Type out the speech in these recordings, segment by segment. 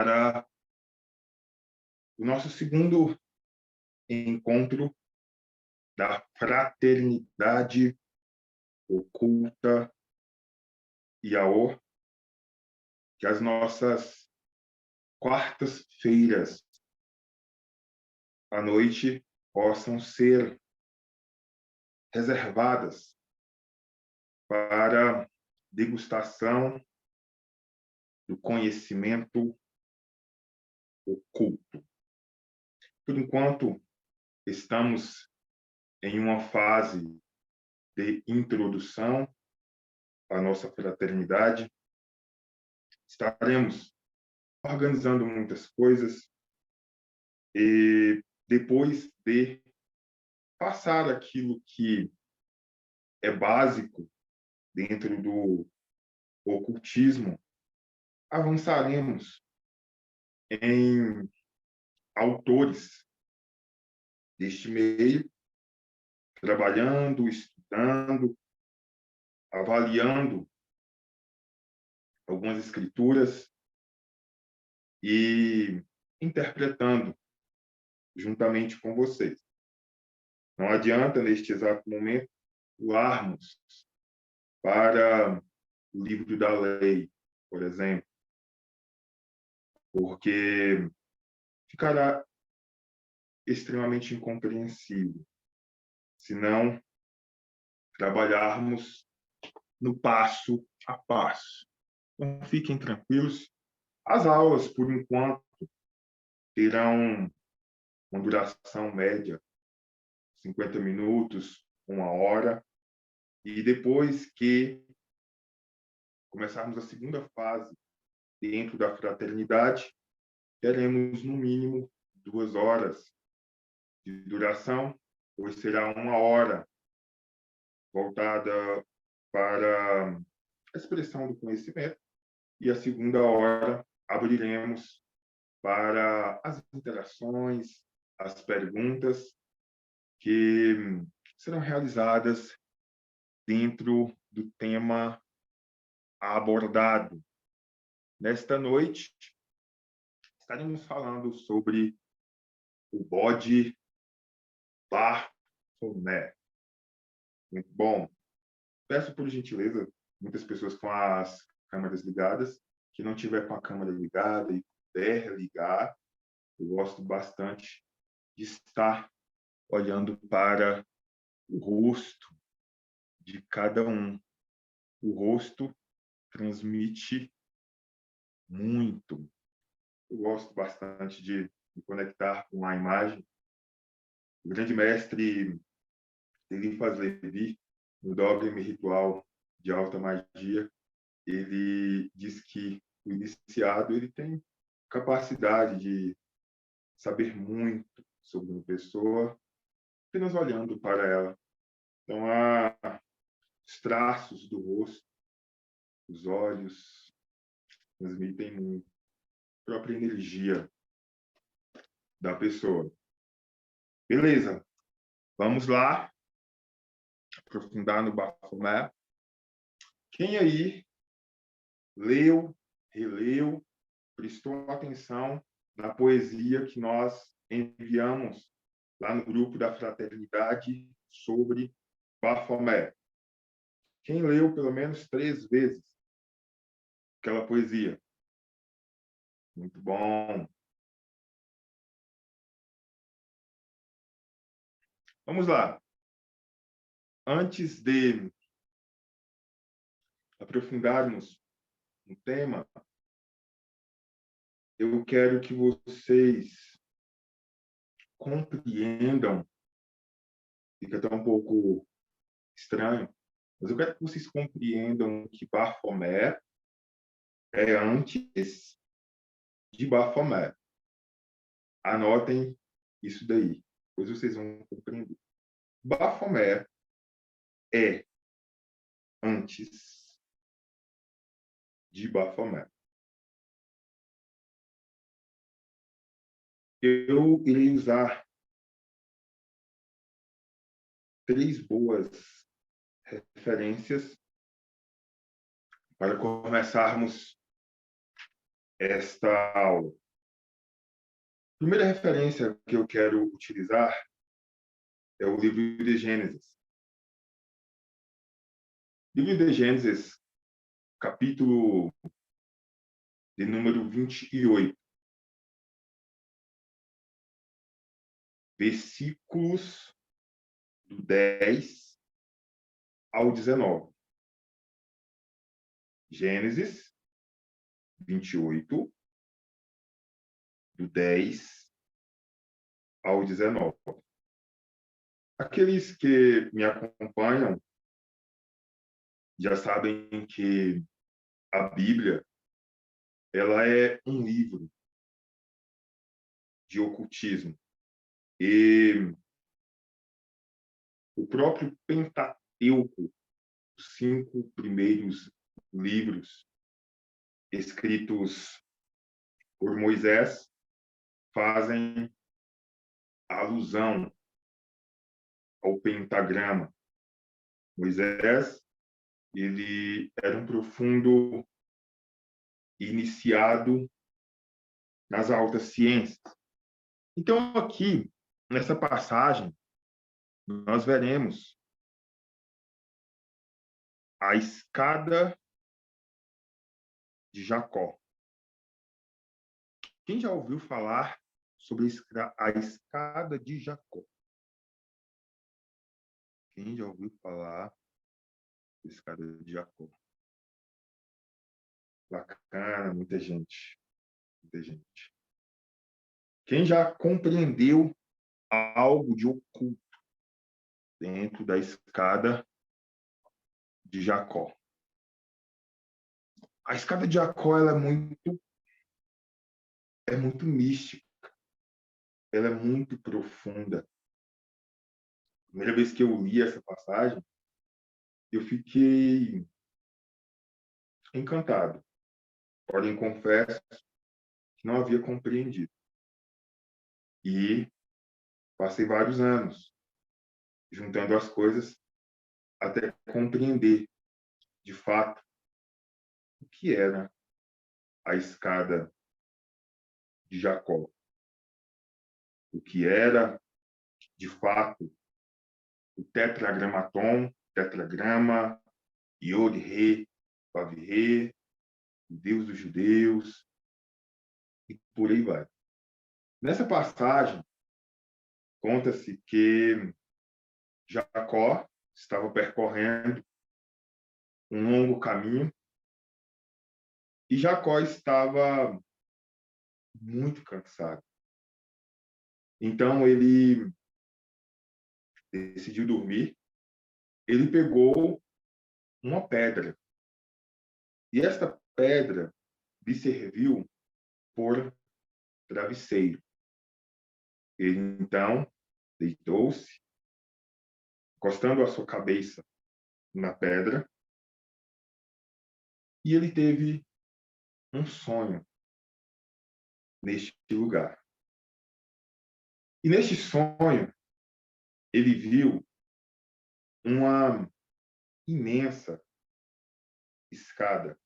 para o nosso segundo encontro da Fraternidade Oculta IAO, que as nossas quartas-feiras à noite possam ser reservadas para degustação do conhecimento oculto. Por enquanto, estamos em uma fase de introdução à nossa fraternidade. Estaremos organizando muitas coisas e depois de passar aquilo que é básico dentro do ocultismo, avançaremos em autores deste meio, trabalhando, estudando, avaliando algumas escrituras e interpretando juntamente com vocês. Não adianta, neste exato momento, pularmos para o livro da lei, por exemplo, porque ficará extremamente incompreensível se não trabalharmos no passo a passo. Então, fiquem tranquilos. As aulas, por enquanto, terão uma duração média, 50 minutos, 1 hora, e depois que começarmos a segunda fase dentro da fraternidade, teremos, no mínimo, 2 horas de duração, pois será 1 hora voltada para a expressão do conhecimento, e a segunda hora abriremos para as interações, as perguntas que serão realizadas dentro do tema abordado. Nesta noite, estaremos falando sobre o bode Baphomet. Muito bom. Peço, por gentileza, muitas pessoas com as câmeras ligadas, que não tiver com a câmera ligada e puder ligar, eu gosto bastante de estar olhando para o rosto de cada um. O rosto transmite muito. Eu gosto bastante de me conectar com a imagem. O grande mestre Eliphas Levi, no dogma ritual de alta magia, ele diz que o iniciado ele tem capacidade de saber muito sobre uma pessoa apenas olhando para ela. Então, há os traços do rosto, os olhos, transmitem muito a própria energia da pessoa. Beleza, vamos lá, aprofundar no Baphomet. Quem aí leu, releu, prestou atenção na poesia que nós enviamos lá no grupo da Fraternidade sobre Baphomet? Quem leu pelo menos 3 vezes aquela poesia? Muito bom. Vamos lá. Antes de aprofundarmos no tema, eu quero que vocês compreendam, fica até um pouco estranho, mas eu quero que vocês compreendam que Baphomet é antes de Baphomet. Anotem isso daí, depois vocês vão compreender. Baphomet é antes de Baphomet. Eu irei usar 3 boas referências para começarmos esta aula. A primeira referência que eu quero utilizar é o livro de Gênesis. Livro de Gênesis, capítulo de número 28, versículos do 10 ao 19. Gênesis 28, do 10 ao 19. Aqueles que me acompanham já sabem que a Bíblia, ela é um livro de ocultismo. E o próprio Pentateuco, os 5 primeiros livros escritos por Moisés, fazem alusão ao pentagrama. Moisés, ele era um profundo iniciado nas altas ciências. Então, aqui, nessa passagem, nós veremos a escada de Jacó. Quem já ouviu falar sobre a escada de Jacó? Quem já ouviu falar da escada de Jacó? Bacana, muita gente. Muita gente. Quem já compreendeu algo de oculto dentro da escada de Jacó? A escada de Jacó, ela é muito mística. Ela é muito profunda. A primeira vez que eu li essa passagem, eu fiquei encantado. Porém, confesso que não havia compreendido. E passei vários anos juntando as coisas até compreender, de fato, o que era a escada de Jacó. O que era, de fato, o tetragramaton, tetragrama, Yod-Re, Vav-Re, o Deus dos judeus, e por aí vai. Nessa passagem, conta-se que Jacó estava percorrendo um longo caminho e Jacó estava muito cansado. Então, ele decidiu dormir. Ele pegou uma pedra e esta pedra lhe serviu por travesseiro. Ele, então, deitou-se, encostando a sua cabeça na pedra, e ele teve um sonho neste lugar. E neste sonho, ele viu uma imensa escada.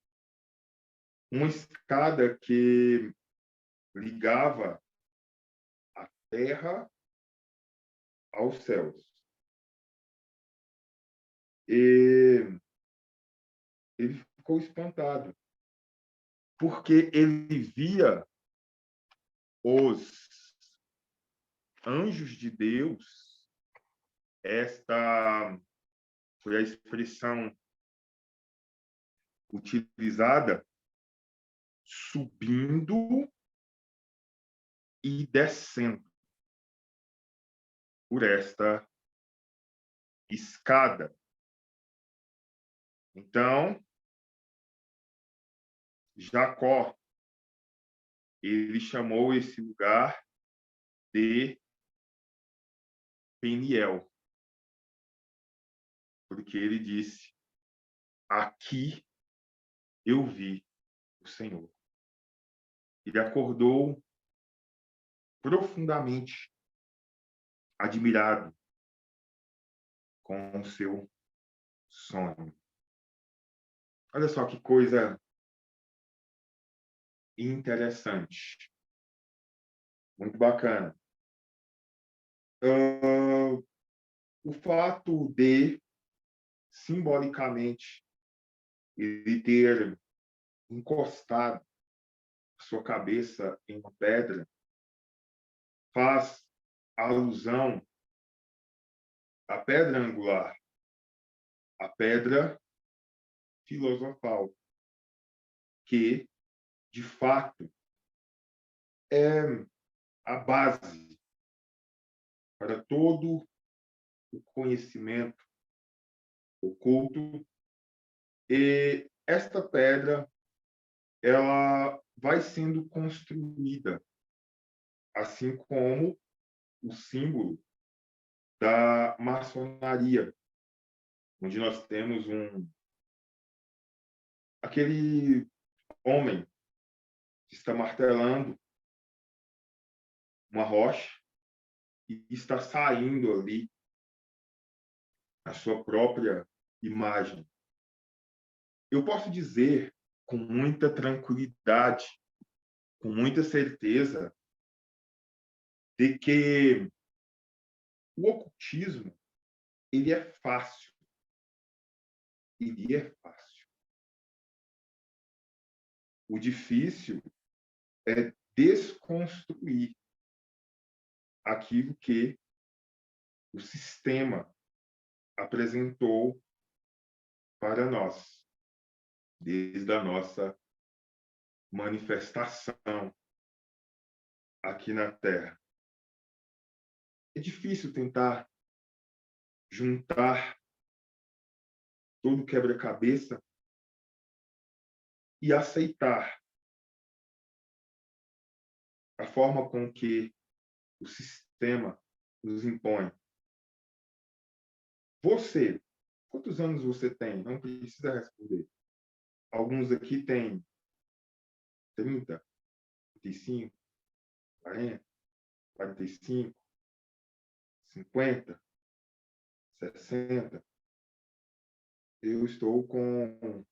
Uma escada que ligava a terra aos céus. E ele ficou espantado, porque ele via os anjos de Deus. Esta foi a expressão utilizada, subindo e descendo por esta escada. Então, Jacó, ele chamou esse lugar de Peniel, porque ele disse: aqui eu vi o Senhor. Ele acordou profundamente admirado com o seu sonho. Olha só que coisa interessante. Muito bacana. Ah, o fato de, simbolicamente, ele ter encostado sua cabeça em uma pedra faz alusão à pedra angular, à pedra filosofal, que, de fato, é a base para todo o conhecimento oculto. E esta pedra, ela vai sendo construída, assim como o símbolo da maçonaria, onde nós temos aquele homem que está martelando uma rocha e está saindo ali a sua própria imagem. Eu posso dizer com muita tranquilidade, com muita certeza, de que o ocultismo, ele é fácil. Ele é fácil. O difícil é desconstruir aquilo que o sistema apresentou para nós, desde a nossa manifestação aqui na Terra. É difícil tentar juntar todo o quebra-cabeça e aceitar a forma com que o sistema nos impõe. Você, quantos anos você tem? Não precisa responder. Alguns aqui têm 30, 35, 40, 45, 50, 60. Eu estou com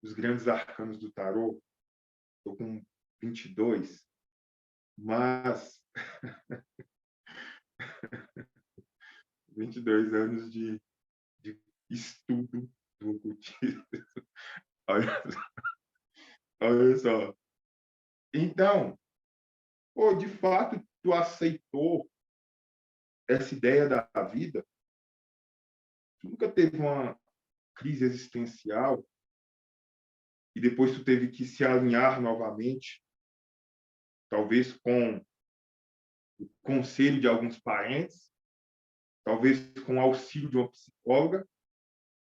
os grandes arcanos do tarô, estou com 22, mas 22 anos de estudo do ocultismo. Olha, olha só. Então, pô, de fato, tu aceitou essa ideia da vida? Tu nunca teve uma crise existencial e depois tu teve que se alinhar novamente, talvez com o conselho de alguns parentes, talvez com o auxílio de uma psicóloga?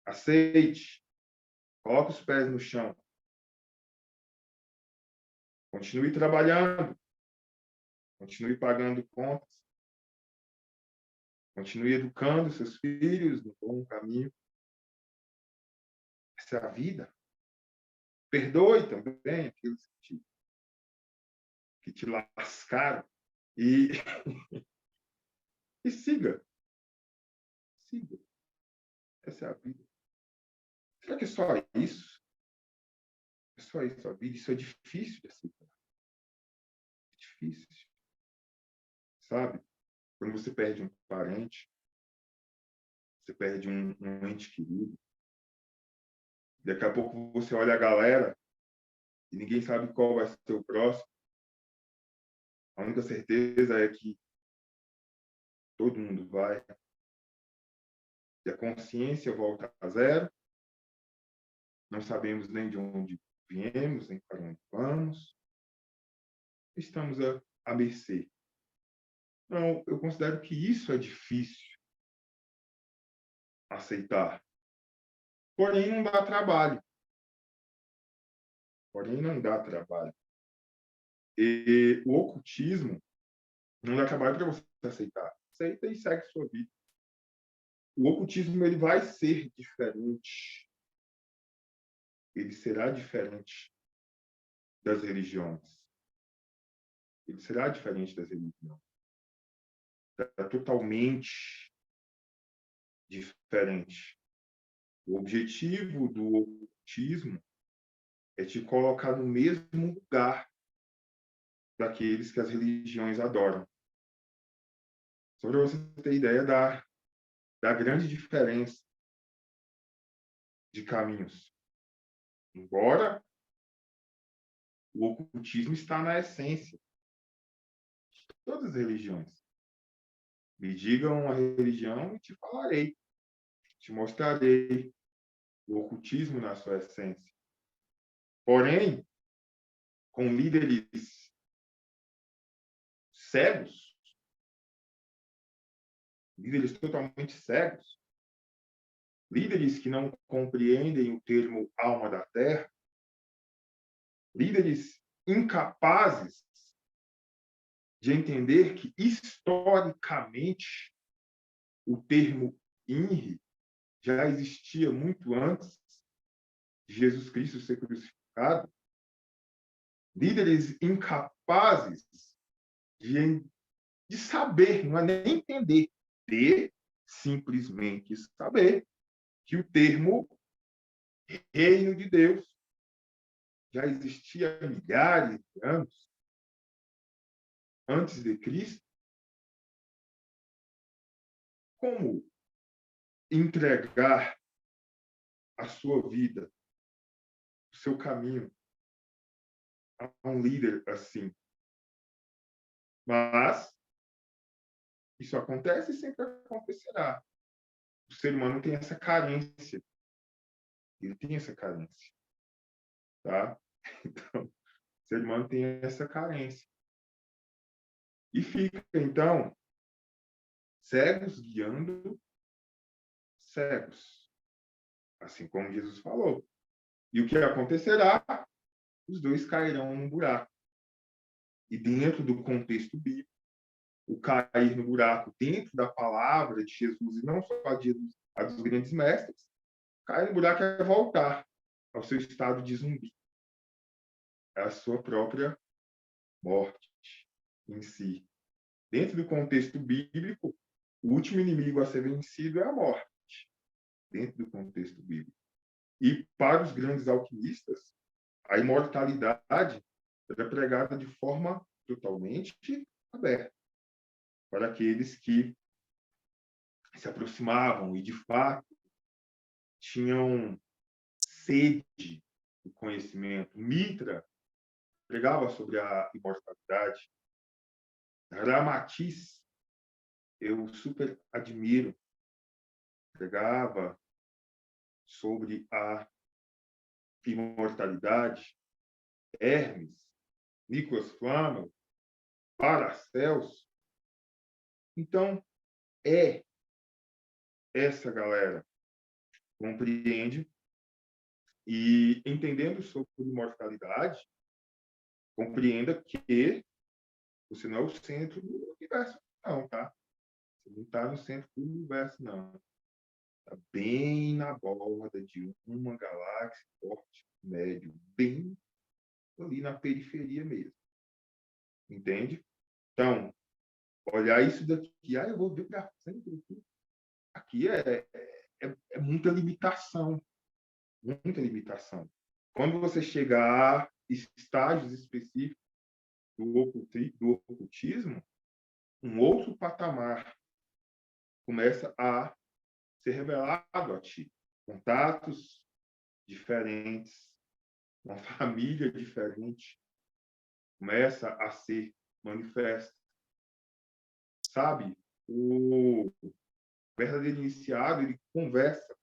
Aceite, coloque os pés no chão, continue trabalhando, continue pagando contas, continue educando seus filhos no bom caminho. Essa é a vida. Perdoe também aqueles que te lascaram e, e siga. Siga. Essa é a vida. Será que é só isso? É só isso a vida? Isso é difícil de aceitar. É difícil. Sabe? Quando você perde um parente, você perde um ente querido, daqui a pouco você olha a galera e ninguém sabe qual vai ser o próximo. A única certeza é que todo mundo vai. E a consciência volta a zero. Não sabemos nem de onde viemos, nem para onde vamos. Estamos à mercê. Não, eu considero que isso é difícil aceitar. Porém, não dá trabalho. Porém, não dá trabalho. E o ocultismo não dá trabalho para você aceitar. Aceita e segue sua vida. O ocultismo ele vai ser diferente. Ele será diferente das religiões. Ele será diferente das religiões. Será totalmente diferente. O objetivo do ocultismo é te colocar no mesmo lugar daqueles que as religiões adoram. Só para você ter ideia da grande diferença de caminhos. Embora o ocultismo está na essência de todas as religiões. Me digam a religião e te falarei, te mostrarei o ocultismo na sua essência. Porém, com líderes cegos, líderes totalmente cegos, líderes que não compreendem o termo alma da terra, líderes incapazes de entender que, historicamente, o termo INRI já existia muito antes de Jesus Cristo ser crucificado, líderes incapazes de saber, não é nem entender, de simplesmente saber que o termo reino de Deus já existia há milhares de anos antes de Cristo. Como entregar a sua vida, o seu caminho a um líder assim? Mas isso acontece e sempre acontecerá. O ser humano tem essa carência. Ele tem essa carência. Tá? Então, o ser humano tem essa carência. E fica, então, cegos guiando cegos. Assim como Jesus falou. E o que acontecerá? Os dois cairão num buraco. E dentro do contexto bíblico, o cair no buraco dentro da palavra de Jesus, e não só a de Jesus, a dos grandes mestres, cair no buraco é voltar ao seu estado de zumbi. É a sua própria morte em si. Dentro do contexto bíblico, o último inimigo a ser vencido é a morte. Dentro do contexto bíblico. E para os grandes alquimistas, a imortalidade era pregada de forma totalmente aberta para aqueles que se aproximavam e, de fato, tinham sede do conhecimento. Mitra pregava sobre a imortalidade. Ramatiz, eu super admiro, pregava sobre a imortalidade. Hermes, Nicolas Flamel, Paracelso. Então, essa galera compreende e, entendendo sobre imortalidade, compreenda que você não é o centro do universo, não, tá? Você não está no centro do universo, não. Está bem na borda de uma galáxia forte, médio, bem ali na periferia mesmo. Entende? Então, olhar isso daqui, eu vou ver para frente. Aqui é muita limitação. Muita limitação. Quando você chegar a estágios específicos do ocultismo, um outro patamar começa a ser revelado a ti. Contatos diferentes, uma família diferente começa a ser manifesta. Sabe? O verdadeiro iniciado, ele conversa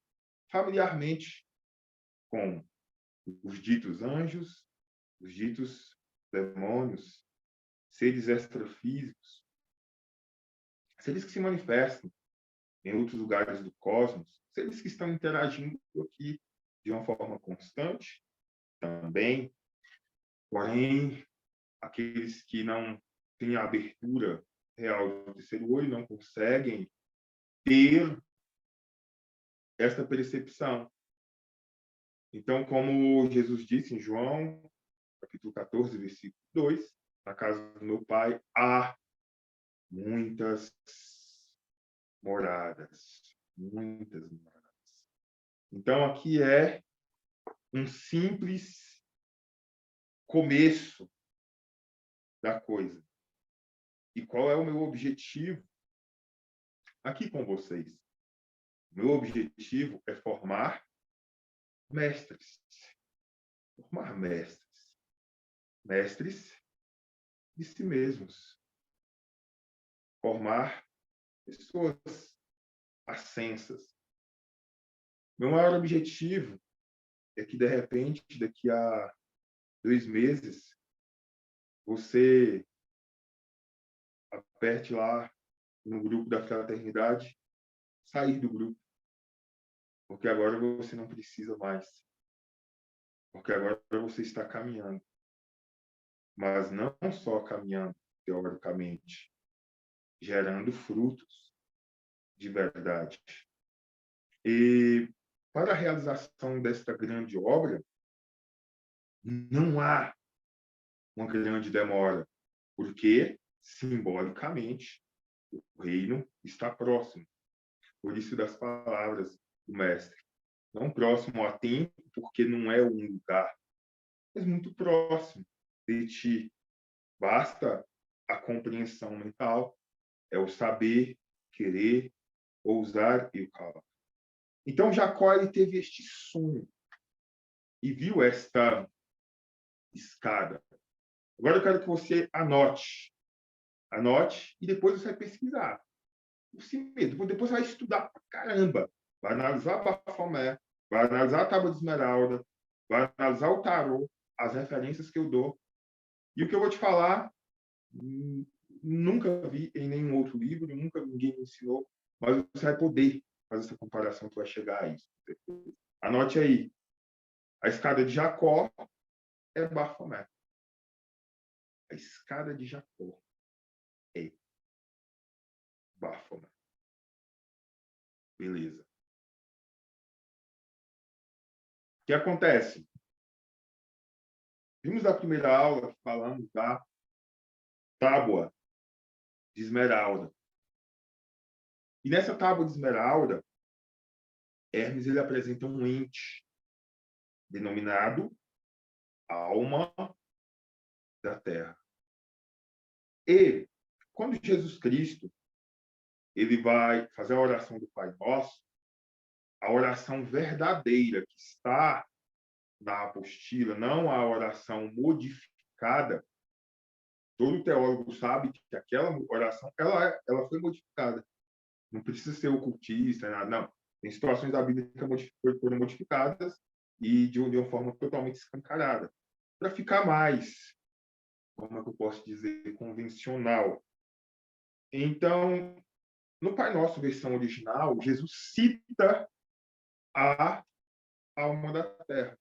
familiarmente com os ditos anjos, os ditos demônios, seres extrafísicos, seres que se manifestam em outros lugares do cosmos, seres que estão interagindo aqui de uma forma constante também, porém, aqueles que não têm a abertura real do terceiro olho não conseguem ter esta percepção. Então, como Jesus disse em João, capítulo 14, versículo 2, na casa do meu pai há muitas moradas. Muitas moradas. Então, aqui é um simples começo da coisa. E qual é o meu objetivo aqui com vocês? Meu objetivo é formar mestres. Formar mestres. Mestres de si mesmos. Formar pessoas ascensas. Meu maior objetivo é que, de repente, daqui a 2 meses, você aperte lá no grupo da fraternidade, sair do grupo, porque agora você não precisa mais, porque agora você está caminhando, mas não só caminhando teoricamente, gerando frutos de verdade. E para a realização desta grande obra, não há uma grande demora, porque, simbolicamente, o reino está próximo. Por isso das palavras do mestre. Não próximo a tempo, porque não é um lugar, mas muito próximo de ti. Basta a compreensão mental, é o saber, querer, ousar e o calar. Então, Jacó ele teve este sonho e viu esta escada. Agora eu quero que você anote. Anote e depois você vai pesquisar. Por si mesmo. Depois você vai estudar pra caramba. Vai analisar Bafomé, vai analisar a Tábua de Esmeralda, vai analisar o tarô, as referências que eu dou. E o que eu vou te falar, nunca vi em nenhum outro livro, nunca ninguém me ensinou, mas você vai poder fazer essa comparação, tu vai chegar a isso. Anote aí. A escada de Jacó é Bafomé. A escada de Jacó é Bafomé. Beleza. O que acontece? Vimos na primeira aula que falamos da tábua de esmeralda. E nessa tábua de esmeralda, Hermes ele apresenta um ente denominado alma da terra. E quando Jesus Cristo ele vai fazer a oração do Pai Nosso, a oração verdadeira que está na apostila, não a oração modificada, todo teólogo sabe que aquela oração ela foi modificada. Não precisa ser ocultista, nada, não. Tem situações da Bíblia que foram modificadas e de uma forma totalmente escancarada, para ficar mais, como é que eu posso dizer, convencional. Então, no Pai Nosso, versão original, Jesus cita a alma da terra,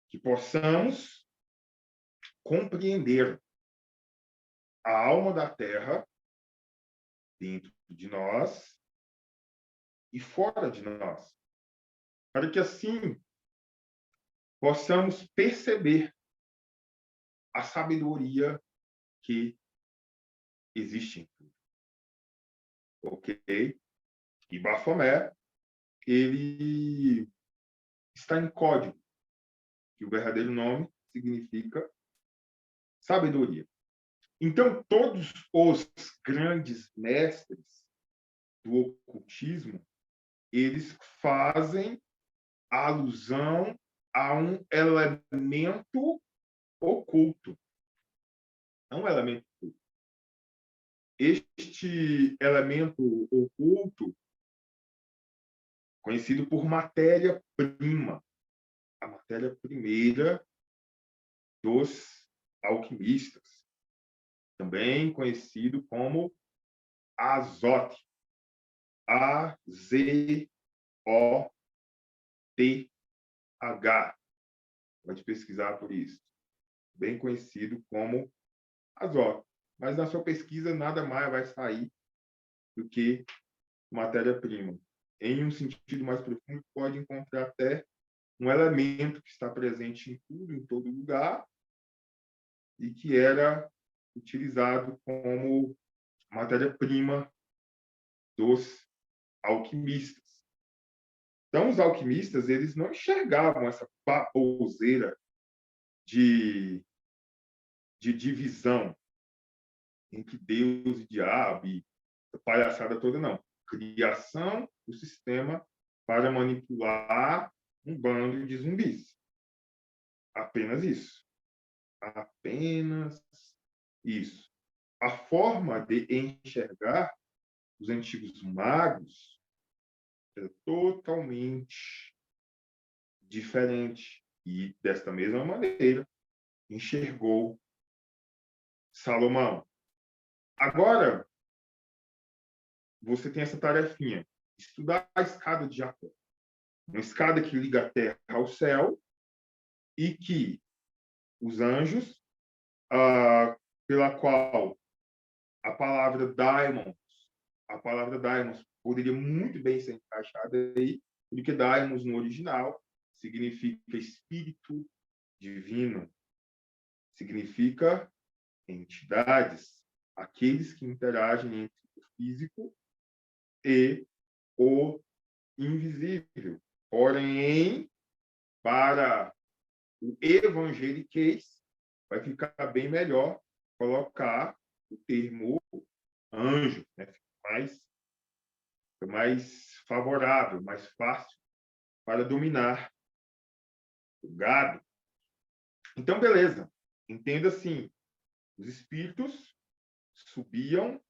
que possamos compreender a alma da terra dentro de nós e fora de nós, para que assim possamos perceber a sabedoria que existe em tudo. Ok? E Bafomé, ele está em código, que o verdadeiro nome significa sabedoria. Então, todos os grandes mestres do ocultismo, eles fazem alusão a um elemento oculto. Não um elemento oculto. Este elemento oculto, conhecido por matéria-prima, a matéria primeira dos alquimistas, também conhecido como azote. A-Z-O-T-H. Pode pesquisar por isso. Bem conhecido como azote. Mas na sua pesquisa nada mais vai sair do que matéria-prima. Em um sentido mais profundo, pode encontrar até um elemento que está presente em tudo, em todo lugar, e que era utilizado como matéria-prima dos alquimistas. Então, os alquimistas eles não enxergavam essa baboseira de de divisão entre Deus e diabo, e a palhaçada toda, não. Criação do sistema para manipular um bando de zumbis. Apenas isso. Apenas isso. A forma de enxergar os antigos magos era totalmente diferente. E, desta mesma maneira, enxergou Salomão. Agora, você tem essa tarefinha: estudar a escada de Jacó. Uma escada que liga a terra ao céu e que os anjos, pela qual a palavra daimons poderia muito bem ser encaixada aí, porque daimons no original significa espírito divino, significa entidades, aqueles que interagem entre o físico e o invisível. Porém, para o evangeliquez, vai ficar bem melhor colocar o termo anjo, né? mais favorável, mais fácil para dominar o gado. Então, beleza. Entenda assim, os espíritos subiam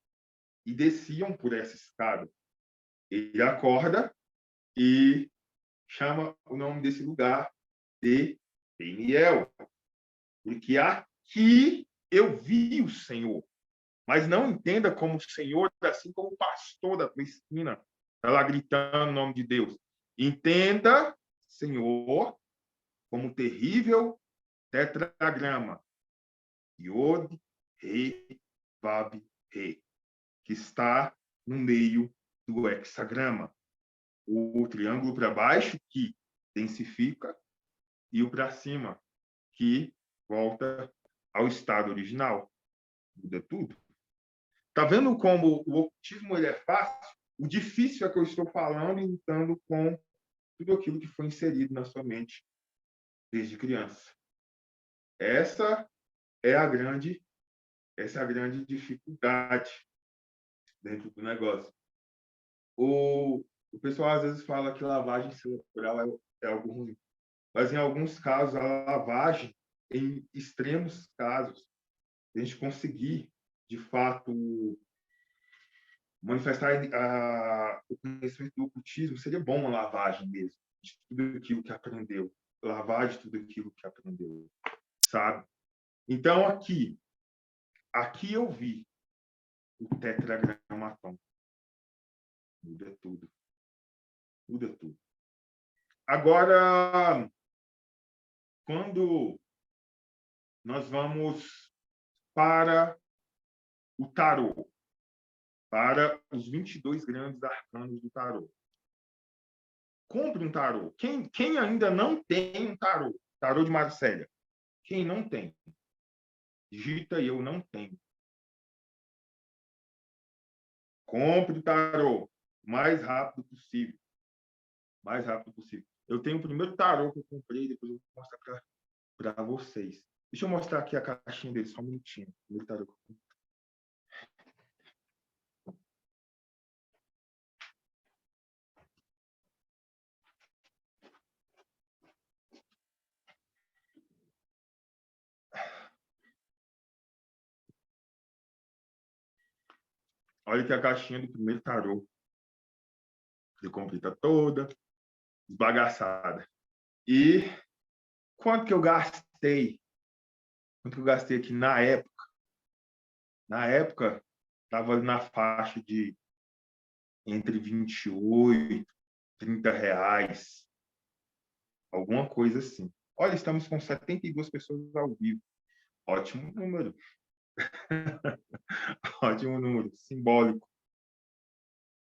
e desciam por essa escada. Ele acorda e chama o nome desse lugar de Peniel, porque aqui eu vi o Senhor. Mas não entenda como Senhor, assim como o pastor da tua esquina está lá gritando o nome de Deus. Entenda, Senhor, como terrível tetragrama. Yod, Re, Vav, Re, que está no meio do hexagrama. O triângulo para baixo, que densifica, e o para cima, que volta ao estado original. Muda tudo. Tá vendo como o ocultismo ele é fácil? O difícil é que eu estou falando e lutando com tudo aquilo que foi inserido na sua mente desde criança. Essa é a grande dificuldade dentro do negócio. O pessoal às vezes fala que lavagem cerebral é algo ruim, mas em alguns casos a lavagem, em extremos casos, a gente conseguir de fato manifestar o conhecimento do ocultismo, seria bom uma lavagem mesmo, de tudo aquilo que aprendeu, lavar de tudo aquilo que aprendeu, sabe? Então, aqui eu vi o tetragramaton. Muda tudo. Muda tudo. Agora, quando nós vamos para o tarô, para os 22 grandes arcanos do tarô. Compre um tarô. Quem ainda não tem um tarô? Tarô de Marcélia. Quem não tem? Digita eu não tenho. Compre o tarô o mais rápido possível. Mais rápido possível. Eu tenho o primeiro tarô que eu comprei, depois eu vou mostrar para vocês. Deixa eu mostrar aqui a caixinha dele, só um minutinho. O primeiro tarô que eu comprei. Olha aqui a caixinha do primeiro tarô. Eu comprei, tá toda esbagaçada. E quanto que eu gastei? Quanto que eu gastei aqui na época? Na época, estava na faixa de entre 28, R$ 30, alguma coisa assim. Olha, estamos com 72 pessoas ao vivo. Ótimo número. Ótimo número, simbólico.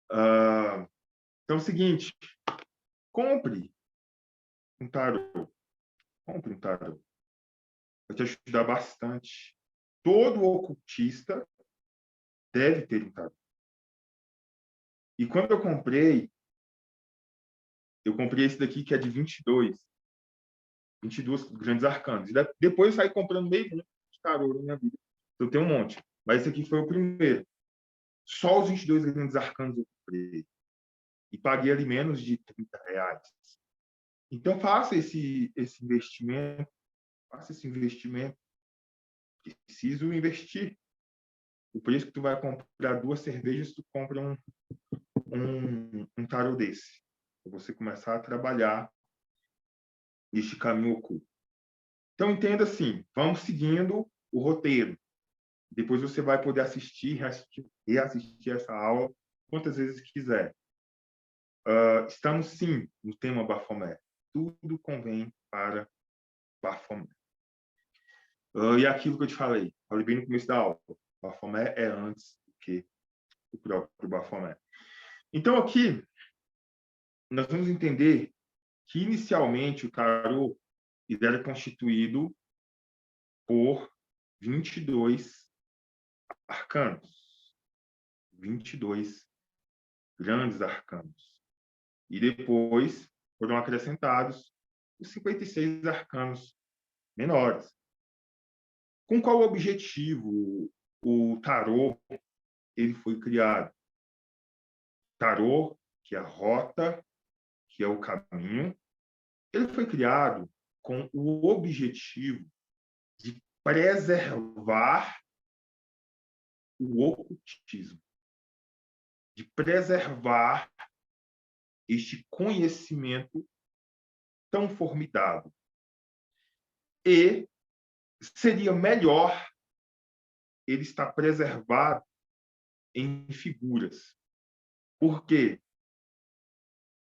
Então é o seguinte, compre um tarô. Compre um tarô. Vai te ajudar bastante. Todo ocultista deve ter um tarô. E quando eu comprei esse daqui que é de 22 grandes arcanos. E depois eu saí comprando meio mundo. tarô na minha vida. Eu tenho um monte. Mas esse aqui foi o primeiro. Só os 22 grandes arcanos eu comprei. E paguei ali menos de R$ 30. Então, faça esse investimento. Faça esse investimento. Preciso investir. O preço que tu vai comprar 2 cervejas, tu compra um tarô desse. Para você começar a trabalhar este caminho oculto. Então, entenda assim, vamos seguindo o roteiro. Depois você vai poder reassistir essa aula quantas vezes quiser. Estamos, sim, no tema Baphomet. Tudo convém para Baphomet. E aquilo que eu te falei bem no começo da aula. Baphomet é antes do que o próprio Baphomet. Então, aqui, nós vamos entender que, inicialmente, o tarô era constituído por 22 arcanos. 22 grandes arcanos. E depois foram acrescentados os 56 arcanos menores. Com qual objetivo o tarô ele foi criado? Tarô, que é a rota, que é o caminho, ele foi criado com o objetivo de preservar o ocultismo, de preservar este conhecimento tão formidável. E seria melhor ele estar preservado em figuras. Porque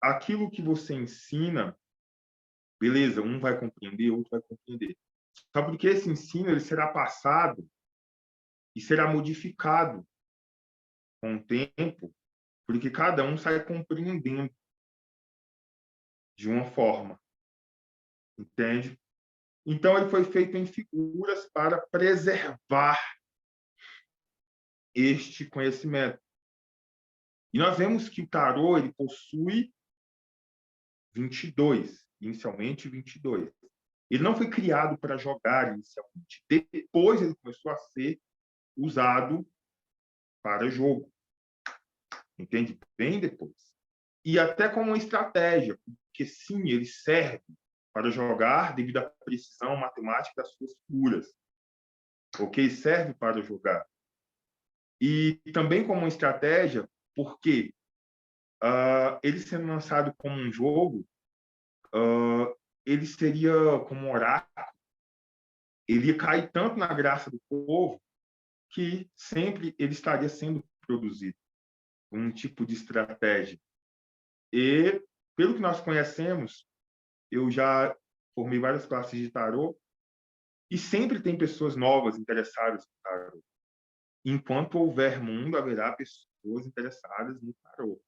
aquilo que você ensina, beleza, um vai compreender, outro vai compreender. Só porque esse ensino ele será passado e será modificado com o tempo, porque cada um sai compreendendo de uma forma. Entende? Então, ele foi feito em figuras para preservar este conhecimento. E nós vemos que o tarô ele possui 22, inicialmente 22. Ele não foi criado para jogar inicialmente. Depois ele começou a ser usado para jogo. Entende? Bem depois. E até como uma estratégia, porque sim, ele serve para jogar devido à precisão matemática das suas figuras. Ok? Serve para jogar. E também como uma estratégia, porque ele sendo lançado como um jogo, ele seria como um oráculo, ele ia cair tanto na graça do povo que sempre ele estaria sendo produzido. Um tipo de estratégia. E, pelo que nós conhecemos, eu já formei várias classes de tarô e sempre tem pessoas novas interessadas no tarô. Enquanto houver mundo, haverá pessoas interessadas no tarô,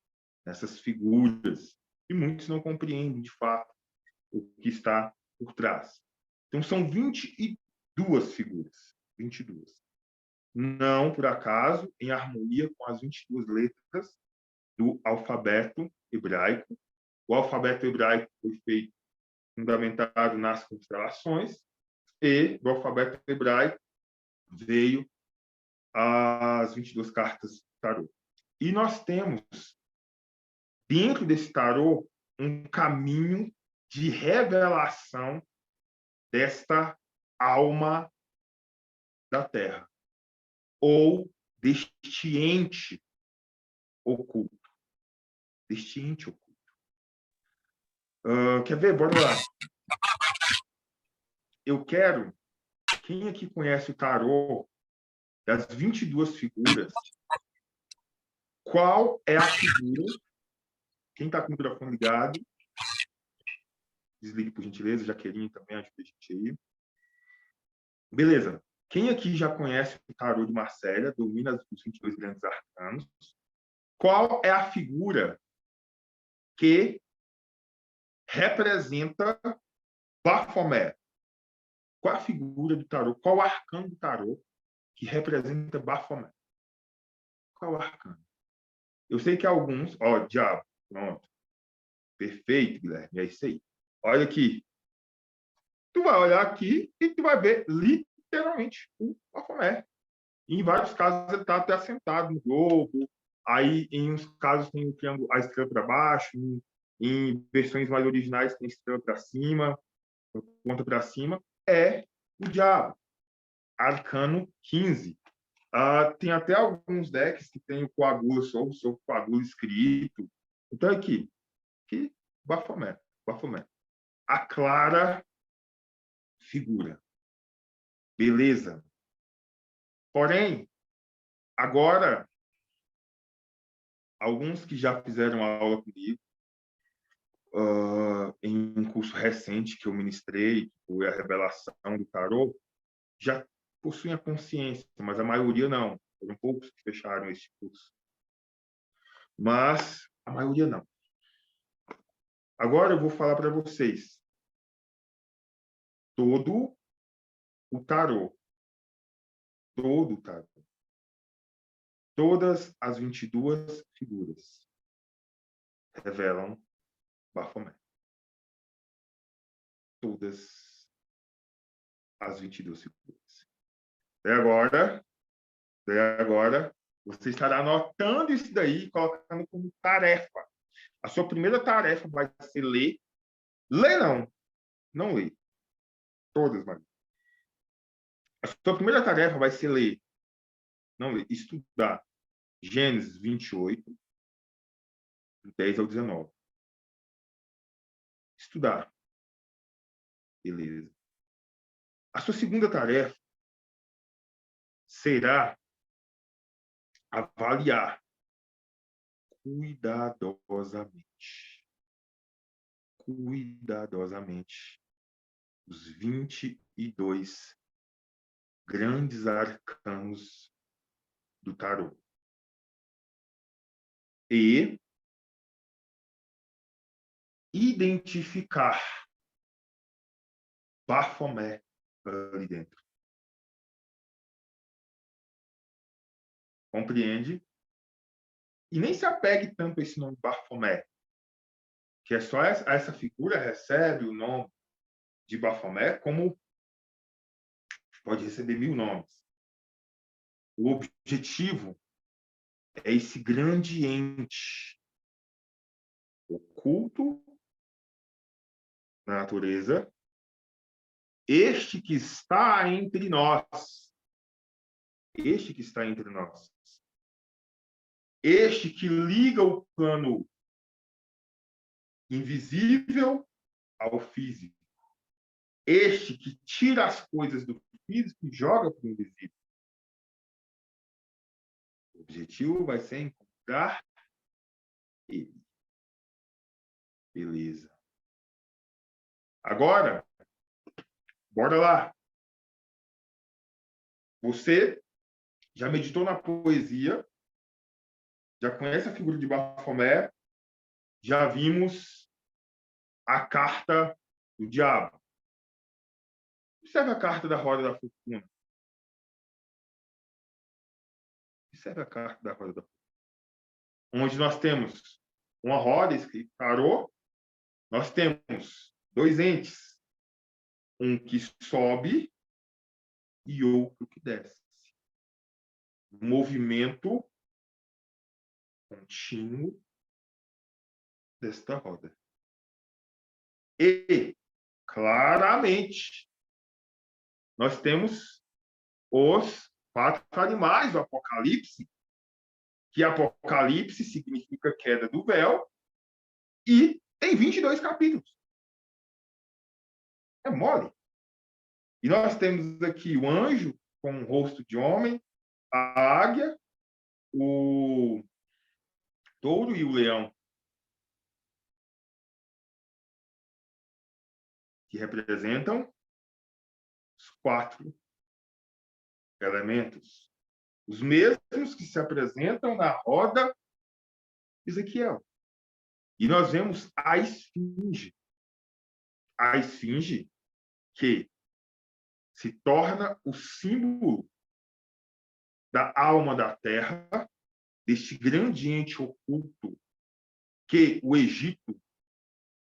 nessas figuras. E muitos não compreendem, de fato, o que está por trás. Então, são 22 figuras. 22. Não, por acaso, em harmonia com as 22 letras do alfabeto hebraico. O alfabeto hebraico foi feito, fundamentado nas constelações, e do alfabeto hebraico veio as 22 cartas do tarô. E nós temos, dentro desse tarô, um caminho de revelação desta alma da Terra, ou deste ente oculto. Deste ente oculto. Quer ver? Bora lá. Eu quero... Quem aqui conhece o tarô das 22 figuras, qual é a figura? Quem está com o microfone ligado, desligue, por gentileza. Jaqueline também ajuda a gente aí. Beleza. Quem aqui já conhece o tarô de Marcélia, domina os 22 grandes arcanos? Qual é a figura que representa Baphomet? Qual a figura do tarô? Qual o arcano do tarô que representa Baphomet? Qual o arcano? Eu sei que alguns... diabo. Pronto. Perfeito, Guilherme. É isso aí. Olha aqui. Tu vai olhar aqui e tu vai ver literalmente o Baphomet. E em vários casos ele está até assentado no globo. Aí, em uns casos, tem o triângulo, a estrela para baixo. Em versões mais originais, tem estrela para cima, ponta para cima. É o diabo. Arcano 15. Tem até alguns decks que tem o coagula sobre coagula escrito. Então, aqui Baphomet. A clara figura. Beleza. Porém, agora, alguns que já fizeram aula comigo, em um curso recente que eu ministrei, que foi a revelação do tarô, já possuem a consciência, mas a maioria não. Foram poucos que fecharam esse curso. Mas a maioria não. Agora eu vou falar para vocês. Todo o tarô. Todas as 22 figuras revelam Baphomet. Todas as 22 figuras. Agora, você estará anotando isso daí e colocando como tarefa. A sua primeira tarefa vai ser ler. Ler não ler. Todas, Maria. A sua primeira tarefa vai ser ler. Não ler. Estudar Gênesis 28, do 10 ao 19. Estudar. Beleza. A sua segunda tarefa será avaliar cuidadosamente os 22 grandes arcanos do tarô. E identificar Baphomet ali dentro. Compreende? E nem se apegue tanto a esse nome Baphomet, que é só essa figura recebe o nome de Baphomet, como pode receber 1000 nomes. O objetivo é esse grande ente oculto na natureza, este que está entre nós. Este que liga o plano invisível ao físico. Este que tira as coisas do físico e joga para o invisível. O objetivo vai ser encontrar ele. Beleza. Agora, bora lá. Você já meditou na poesia, já conhece a figura de Baphomet, já vimos a carta do diabo. Observe a carta da roda da fortuna. Observe a carta da roda da fortuna. Onde nós temos uma roda escrita tarô, nós temos 2 entes. Um que sobe e outro que desce. Um movimento contínuo desta roda. E, claramente, nós temos os 4 animais do Apocalipse, que Apocalipse significa queda do véu, e tem 22 capítulos. É mole. E nós temos aqui o anjo com o rosto de homem, a águia, o touro e o leão, que representam os 4 elementos. Os mesmos que se apresentam na roda de Ezequiel. E nós vemos a esfinge. A esfinge que se torna o símbolo da alma da terra, deste grande ente oculto que o Egito,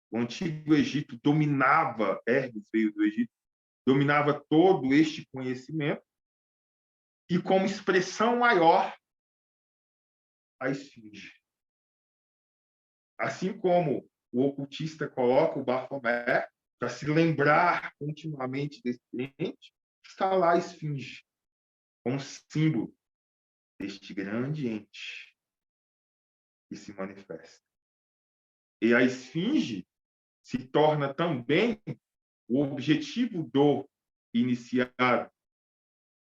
o antigo Egito, dominava. Hermes veio do Egito, dominava todo este conhecimento, e como expressão maior, a esfinge. Assim como o ocultista coloca o Baphomet para se lembrar continuamente desse ente, está lá a esfinge, como símbolo deste grande ente que se manifesta. E a esfinge se torna também o objetivo do iniciado,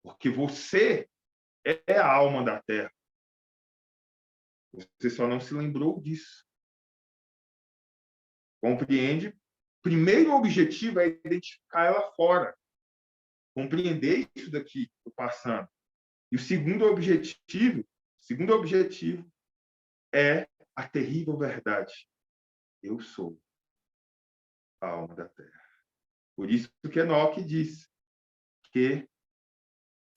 porque você é a alma da Terra. Você só não se lembrou disso. Compreende? Primeiro objetivo é identificar ela fora, compreender isso daqui que estou passando. E o segundo objetivo é a terrível verdade. Eu sou a alma da Terra. Por isso que Enoque diz que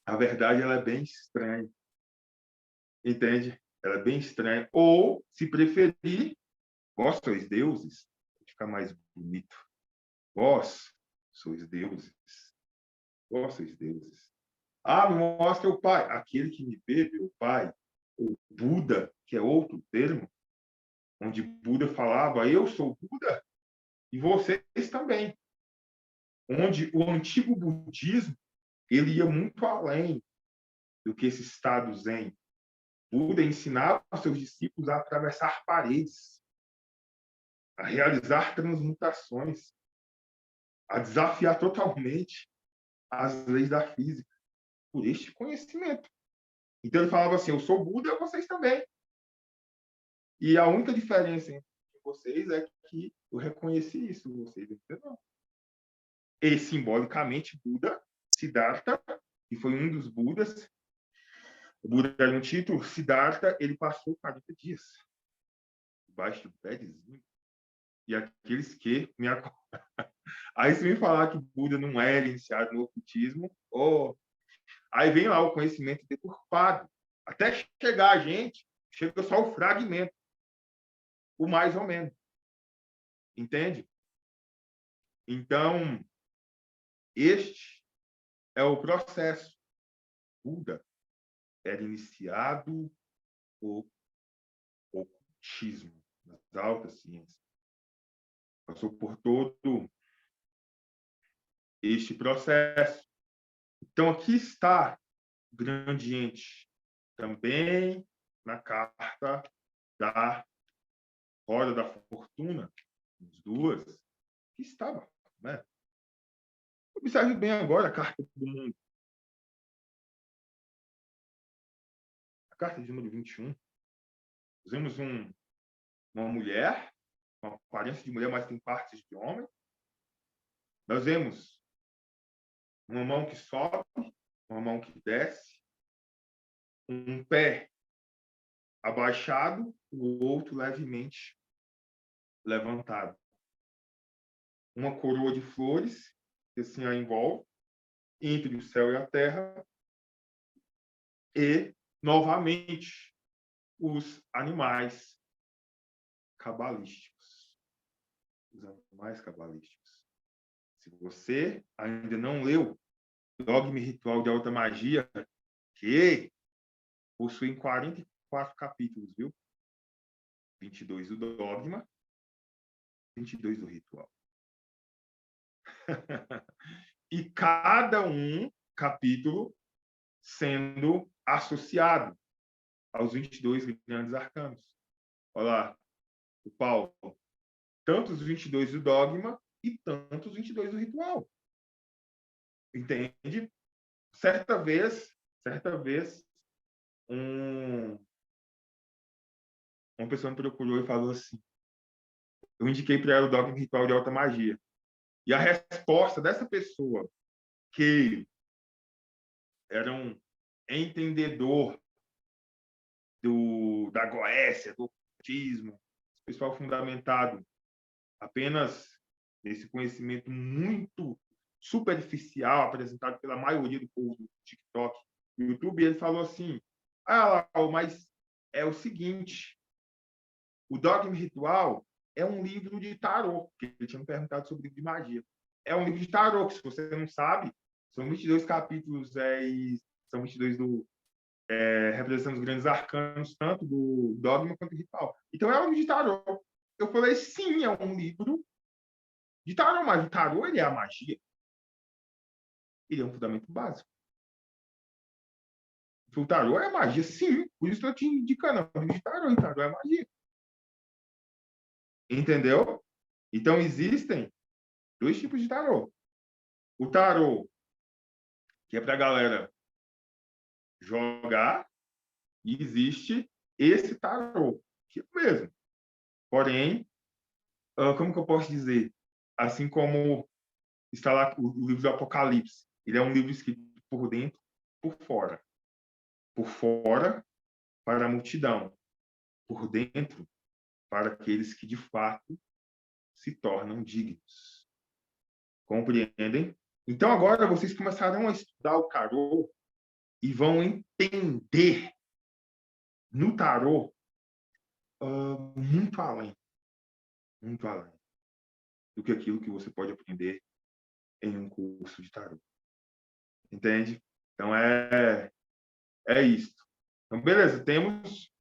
a verdade ela é bem estranha. Entende? Ela é bem estranha. Ou, se preferir, vós sois deuses, fica mais bonito. Vós sois deuses. Vós sois deuses. Ah, me mostra o Pai. Aquele que me vê, vê o Pai. O Buda, que é outro termo, onde Buda falava, eu sou Buda e vocês também. Onde o antigo budismo ele ia muito além do que esse estado zen. Buda ensinava aos seus discípulos a atravessar paredes, a realizar transmutações, a desafiar totalmente as leis da física por este conhecimento. Então ele falava assim, eu sou Buda, vocês também. E a única diferença entre vocês é que eu reconheci isso em vocês, entendeu? E simbolicamente Buda, Siddhartha, que foi um dos Budas, o Buda era um título, Siddhartha, ele passou 40 dias debaixo do pezinho. E aqueles que me aí se me falar que Buda não era iniciado no ocultismo, oh, aí vem lá o conhecimento deturpado. Até chegar a gente, chega só o fragmento, o mais ou menos. Entende? Então, este é o processo. Buda era iniciado o ocultismo, nas altas ciências. Passou por todo este processo. Então, aqui está o gradiente também na carta da Roda da Fortuna, as duas, que estava. Né? Observe bem agora a carta do mundo. A carta de número 21. Usamos uma mulher, uma aparência de mulher, mas tem partes de homem. Nós vemos uma mão que sobe, uma mão que desce, um pé abaixado, o outro levemente levantado. Uma coroa de flores, que assim a envolve, entre o céu e a terra, e, novamente, os animais cabalísticos. Os animais cabalísticos. Se você ainda não leu Dogma e Ritual de Alta Magia, que possuem 44 capítulos, viu? 22 do Dogma, 22 do Ritual. E cada capítulo sendo associado aos 22 grandes arcanos. Olha lá, o Paulo. Tanto os 22 do Dogma e tanto os 22 do Ritual. Entende? Certa vez, uma pessoa me procurou e falou assim, eu indiquei para ela o Dogma Ritual de Alta Magia. E a resposta dessa pessoa, que era um entendedor da Goécia, do ocultismo, pessoal fundamentado apenas nesse conhecimento muito superficial apresentado pela maioria do povo do TikTok e YouTube, ele falou assim, mas é o seguinte, o Dogma Ritual é um livro de tarô, que ele tinha me perguntado sobre o livro de magia. é um livro de tarô, que se você não sabe, são 22 capítulos, e são 22 representando os grandes arcanos, tanto do dogma quanto do ritual. Então, é um livro de tarô. Eu falei, sim, é um livro de tarô, mas o tarô, ele é a magia. Ele é um fundamento básico. O tarô é magia, sim. Por isso que eu estou te indicando, é um livro de tarô, e tarô é magia. Entendeu? Então, existem dois tipos de tarô. O tarô, que é para a galera jogar, e existe esse tarô, que é o mesmo. Porém, como que eu posso dizer? Assim como está lá o livro do Apocalipse, ele é um livro escrito por dentro, por fora. Por fora, para a multidão. Por dentro, para aqueles que de fato se tornam dignos. Compreendem? Então, agora vocês começarão a estudar o tarô e vão entender no tarô muito além do que aquilo que você pode aprender em um curso de tarô. Entende? Então, é isso. Então, beleza, temos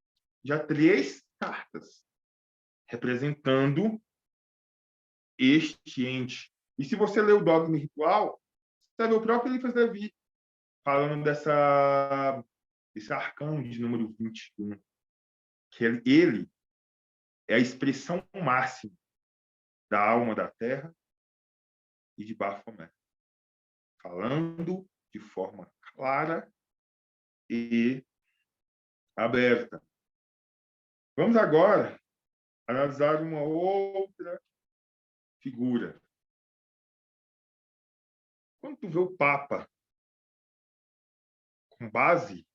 já 3 cartas representando este ente. E se você ler o Dogma Ritual, você vê o próprio Eliphas Levi falando desse arcano de número 21, que ele é a expressão máxima da alma da Terra e de Baphomet, falando de forma clara e aberta. Vamos agora analisar uma outra figura. Quando tu vê o Papa com base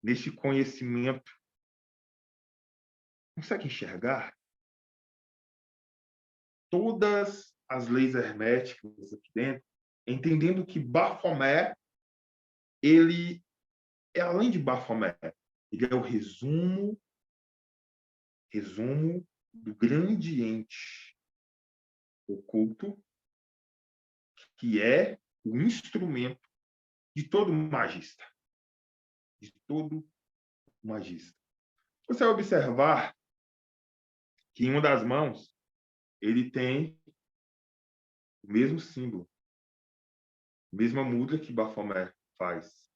neste conhecimento, consegue enxergar todas as leis herméticas aqui dentro, entendendo que Baphomet, ele é além de Baphomet, ele é o resumo do grande ente oculto, que é o instrumento de todo magista. De todo magista. Você vai observar que em uma das mãos ele tem o mesmo símbolo, a mesma mudra que Baphomet faz,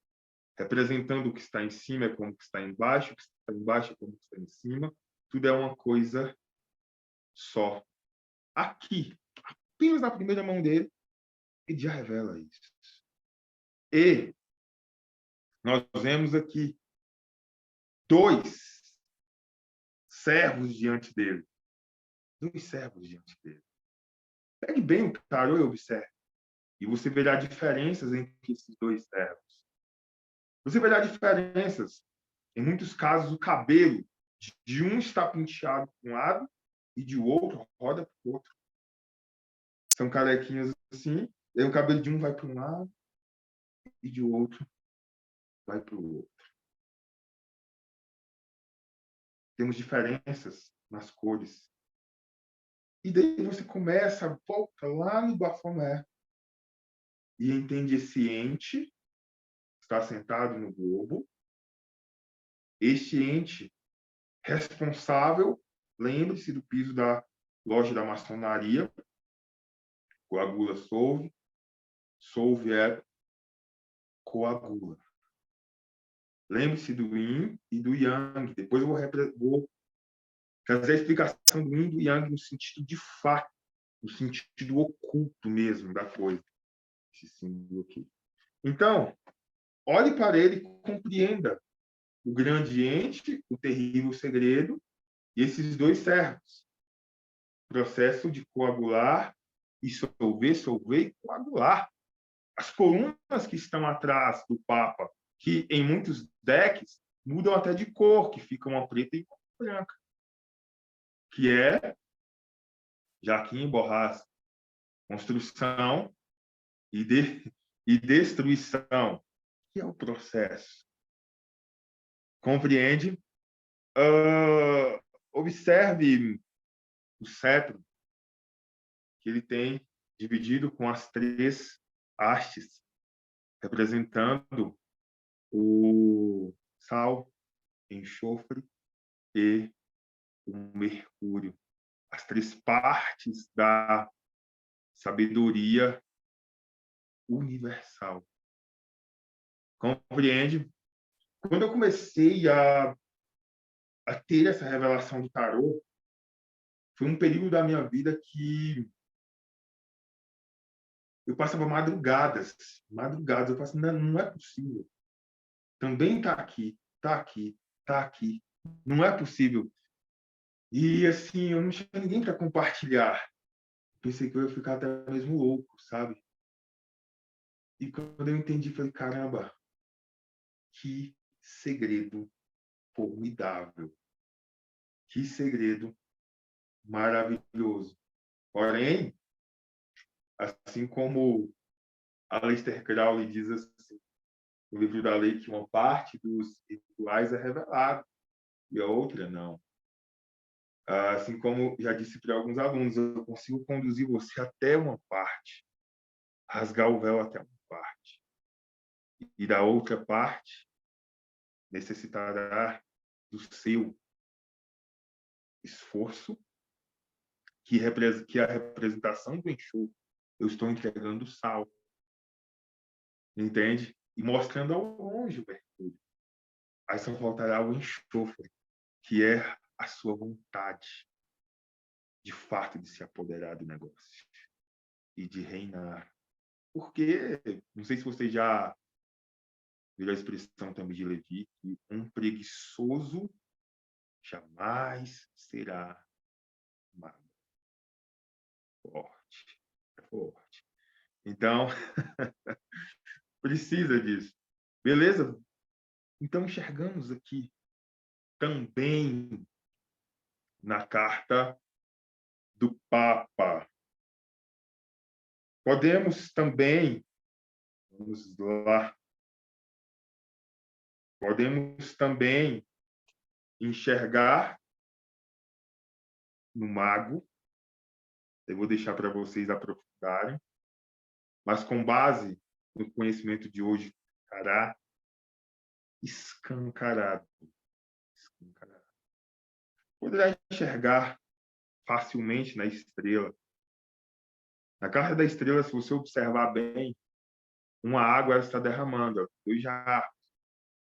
representando o que está em cima é como o que está embaixo, o que está embaixo é como o que está em cima, tudo é uma coisa só. Aqui, apenas na primeira mão dele, ele já revela isso. E nós vemos aqui 2 servos diante dele. 2 servos diante dele. Pegue bem o tarô e observe. E você verá diferenças entre esses 2 servos. Você verá diferenças. Em muitos casos, o cabelo de um está penteado para um lado e de outro roda para o outro. São carequinhas assim, e aí o cabelo de um vai para um lado e de outro vai para o outro. Temos diferenças nas cores. E daí você começa, volta lá no Baphomet e entende esse ente está sentado no globo. Este ente responsável, lembre-se do piso da loja da maçonaria, coagula solve, solve é coagula. Lembre-se do Yin e do Yang. Depois eu vou trazer a explicação do Yin e do Yang no sentido de fato, no sentido oculto mesmo da coisa. Esse símbolo aqui. Então, olhe para ele e compreenda o grande ente, o terrível segredo, e esses 2 servos. Processo de coagular e solver e coagular. As colunas que estão atrás do Papa, que em muitos decks mudam até de cor, que fica uma preta e uma branca, que é Jaquim Borrás, construção e destruição, que é o processo. Compreende? Observe o cetro que ele tem dividido com as 3 hastes, representando o sal, enxofre e o mercúrio. As 3 partes da sabedoria universal. Compreende? Quando eu comecei a ter essa revelação do tarô, foi um período da minha vida que eu passava madrugadas. Eu falava assim, não é possível. Também está aqui, está aqui, está aqui. Não é possível. E, assim, eu não tinha ninguém para compartilhar. Pensei que eu ia ficar até mesmo louco, sabe? E quando eu entendi, falei, caramba, que segredo formidável. Que segredo maravilhoso. Porém, assim como Aleister Crowley diz assim, no livro da lei, que uma parte dos rituais é revelada e a outra não. Assim como já disse para alguns alunos, eu consigo conduzir você até uma parte, rasgar o véu até uma parte. E da outra parte, necessitará do seu esforço, que é a representação do enxofre. Eu estou entregando sal, entende? E mostrando ao longe o mercúrio. Aí só faltará o enxofre, que é a sua vontade, de fato, de se apoderar do negócio e de reinar. Porque, não sei se você já viu a expressão também de Levi, que um preguiçoso jamais será amado. Forte, é forte. Então, precisa disso. Beleza? Então, enxergamos aqui também na carta do Papa. Podemos também, vamos lá, podemos também enxergar no mago, eu vou deixar para vocês aprofundarem, mas com base no conhecimento de hoje, estará escancarado. Escancarado. Poderá enxergar facilmente na estrela. Na carta da estrela, se você observar bem, uma água ela está derramando, 2 jarros,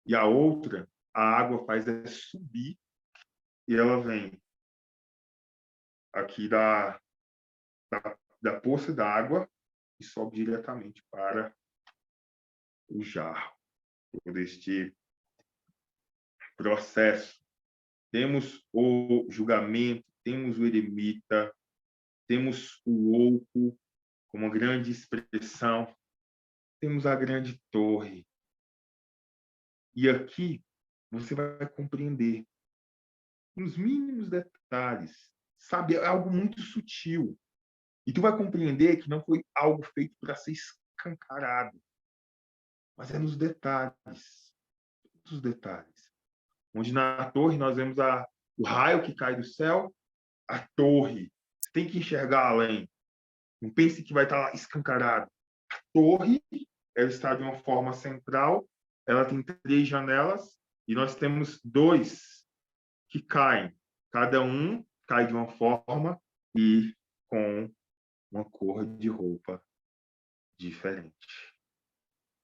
e a outra, a água faz subir e ela vem aqui da poça d'água e sobe diretamente para o jarro. Todo este processo. Temos o julgamento, temos o eremita, temos o oco como grande expressão, temos a grande torre. E aqui você vai compreender, nos mínimos detalhes, sabe, é algo muito sutil. E tu vai compreender que não foi algo feito para ser escancarado, mas é nos detalhes, nos detalhes. Onde na torre nós vemos o raio que cai do céu, a torre. Você tem que enxergar além. Não pense que vai estar lá escancarado. A torre, ela está de uma forma central, ela tem 3 janelas e nós temos 2 que caem. Cada um cai de uma forma e com uma cor de roupa diferente.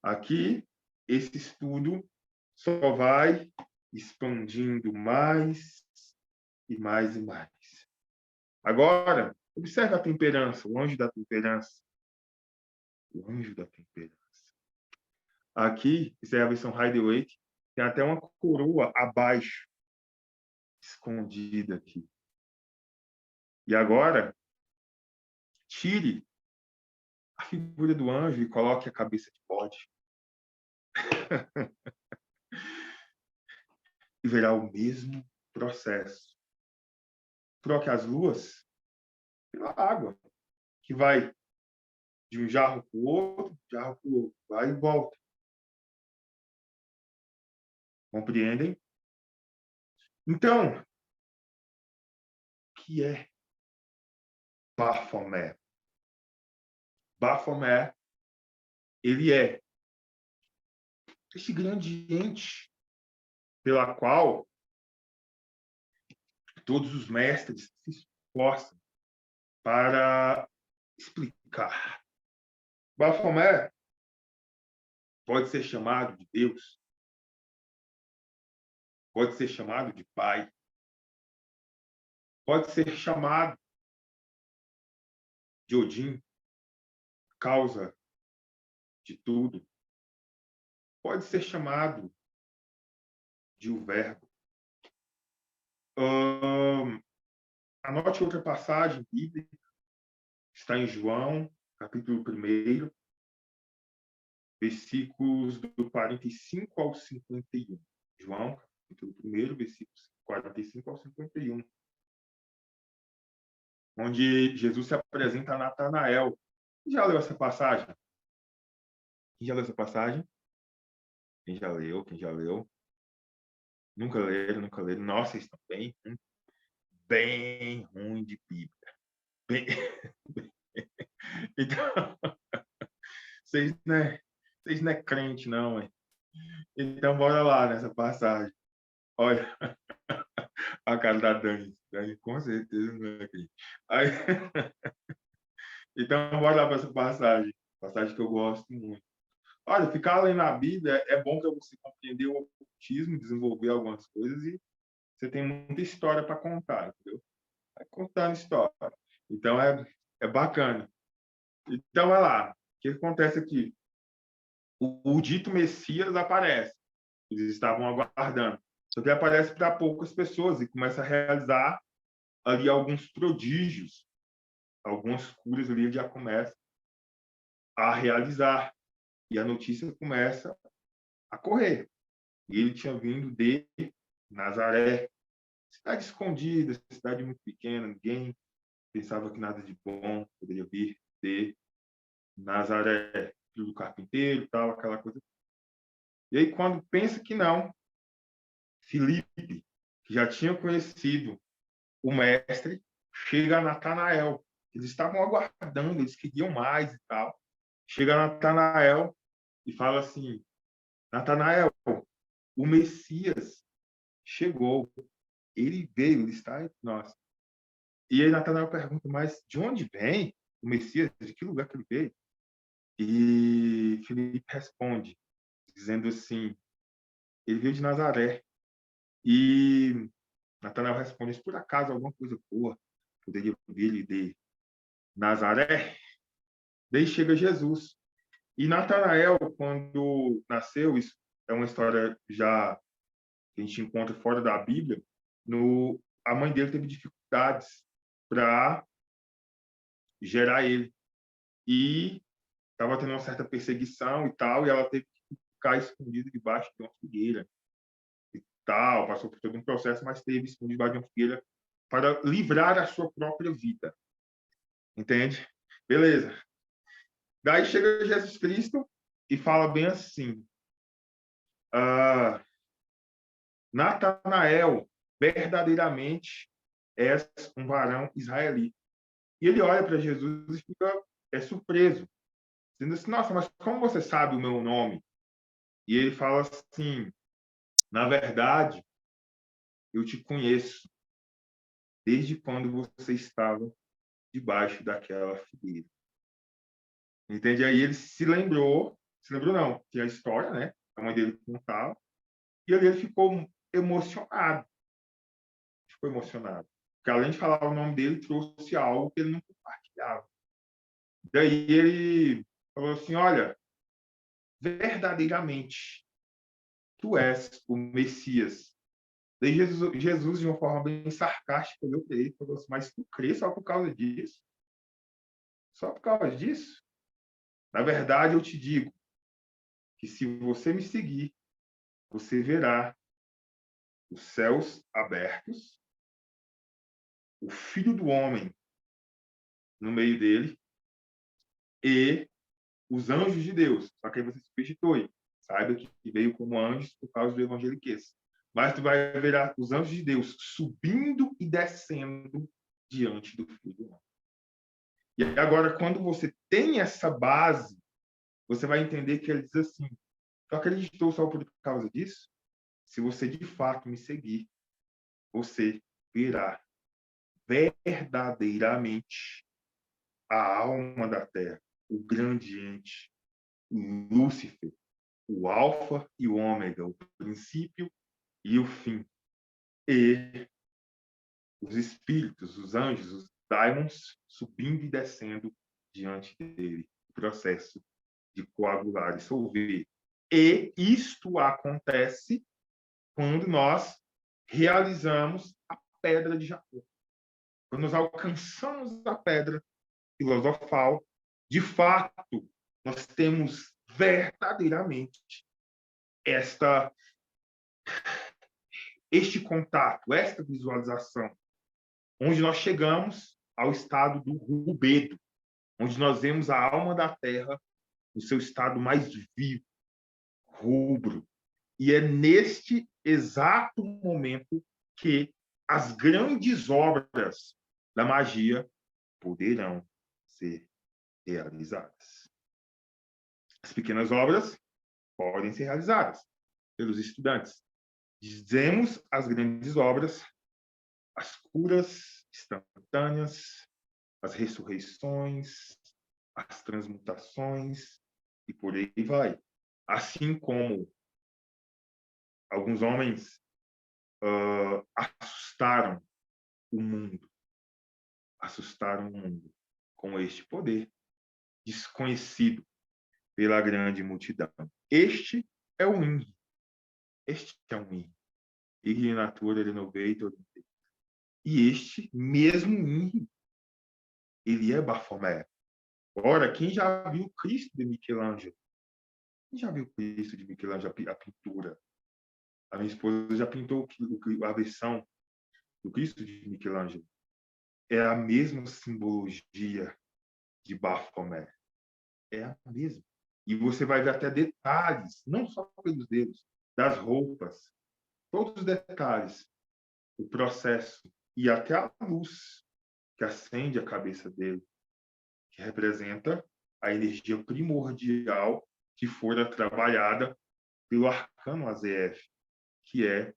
Aqui, esse estudo só vai expandindo mais e mais e mais. Agora, observe a temperança, o anjo da temperança. O anjo da temperança. Aqui, isso é a versão Rider-Waite, tem até uma coroa abaixo, escondida aqui. E agora, tire a figura do anjo e coloque a cabeça de bode. E verá o mesmo processo. Troque as luas pela água, que vai de um jarro para o outro, vai e volta. Compreendem? Então, o que é Baphomet? Bafomé, ele é este grande ente pela qual todos os mestres se esforçam para explicar. Bafomé pode ser chamado de Deus, pode ser chamado de Pai, pode ser chamado de Odin, causa de tudo, pode ser chamado de o Verbo. Anote outra passagem bíblica, está em João, capítulo 1, versículos do 45 ao 51. João, capítulo 1, versículos 45 ao 51. Onde Jesus se apresenta a Natanael. Quem já leu essa passagem? Quem já leu essa passagem? Quem já leu? Quem já leu? Nunca leram, nunca leram. Nossa, estão bem ruim de Bíblia. Bem... Então, vocês não é crente, não, hein? Então, bora lá nessa passagem. Olha a cara da Dani. Dani, com certeza não é crente. Aí... Então, bora lá para essa passagem. Passagem que eu gosto muito. Olha, ficar lendo a Bíblia é bom para você compreender o ocultismo, desenvolver algumas coisas e você tem muita história para contar, entendeu? Vai contando história. Então, é bacana. Então, vai lá. O que acontece aqui? O dito Messias aparece. Eles estavam aguardando. Só que ele aparece para poucas pessoas e começa a realizar ali alguns prodígios. Algumas curas ali ele já começa a realizar. E a notícia começa a correr. E ele tinha vindo de Nazaré, cidade escondida, cidade muito pequena, ninguém pensava que nada de bom poderia vir de Nazaré, filho do carpinteiro, tal, aquela coisa. E aí, quando pensa que não, Filipe, que já tinha conhecido o mestre, chega a Natanael. Eles estavam aguardando, eles queriam mais e tal. Chega a Natanael e fala assim: Natanael, o Messias chegou. Ele veio, ele está entre nós. E aí Natanael pergunta: mas de onde vem o Messias? De que lugar que ele veio? E Filipe responde, dizendo assim: ele veio de Nazaré. E Natanael responde: por acaso alguma coisa boa poderia vir de Nazaré? Daí chega Jesus. E Natanael, quando nasceu, isso é uma história já que a gente encontra fora da Bíblia, a mãe dele teve dificuldades para gerar ele. E estava tendo uma certa perseguição e tal, e ela teve que ficar escondida debaixo de uma figueira e tal, passou por todo um processo, mas teve escondida debaixo de uma figueira para livrar a sua própria vida. Entende? Beleza. Daí chega Jesus Cristo e fala bem assim: Natanael, verdadeiramente és um varão israelita. E ele olha para Jesus e fica surpreso, dizendo assim: nossa, mas como você sabe o meu nome? E ele fala assim: na verdade, eu te conheço desde quando você estava debaixo daquela figueira. Entende? Aí ele se lembrou não, tinha a história, né? A mãe dele contava, e ali ele ficou emocionado. Ficou emocionado. Porque além de falar o nome dele, trouxe algo que ele não compartilhava. Daí ele falou assim: olha, verdadeiramente, tu és o Messias. Daí Jesus, de uma forma bem sarcástica, olhou para ele e falou assim: mas tu crê só por causa disso? Só por causa disso? Na verdade, eu te digo que se você me seguir, você verá os céus abertos, o Filho do Homem no meio dele e os anjos de Deus. Só que aí você substitui. Saiba que veio como anjos por causa do evangeliquez. Mas tu vai ver os anjos de Deus subindo e descendo diante do Filho do Homem. E agora, quando você tem essa base, você vai entender que ele diz assim: tu acreditou só por causa disso? Se você de fato me seguir, você verá verdadeiramente a alma da terra, o grande ente, o Lúcifer, o alfa e o ômega, o princípio e o fim. E os espíritos, os anjos, os daimons subindo e descendo diante dele. O processo de coagular e dissolver. E isto acontece quando nós realizamos a pedra de Jacó. Quando nós alcançamos a pedra filosofal, de fato, nós temos verdadeiramente esta este contato, esta visualização, onde nós chegamos ao estado do rubedo, onde nós vemos a alma da terra no seu estado mais vivo, rubro. E é neste exato momento que as grandes obras da magia poderão ser realizadas. As pequenas obras podem ser realizadas pelos estudantes. Dizemos as grandes obras, as curas instantâneas, as ressurreições, as transmutações e por aí vai. Assim como alguns homens assustaram o mundo, com este poder desconhecido pela grande multidão. Este é o INRI. Este é um INRI. INRI Natura Renovator. E este mesmo INRI, ele é Baphomet. Ora, quem já viu o Cristo de Michelangelo? Quem já viu o Cristo de Michelangelo, a pintura? A minha esposa já pintou a versão do Cristo de Michelangelo. É a mesma simbologia de Baphomet. É a mesma. E você vai ver até detalhes, não só pelos dedos, das roupas, todos os detalhes, o processo e até a luz que acende a cabeça dele, que representa a energia primordial que fora trabalhada pelo arcano AZF, que é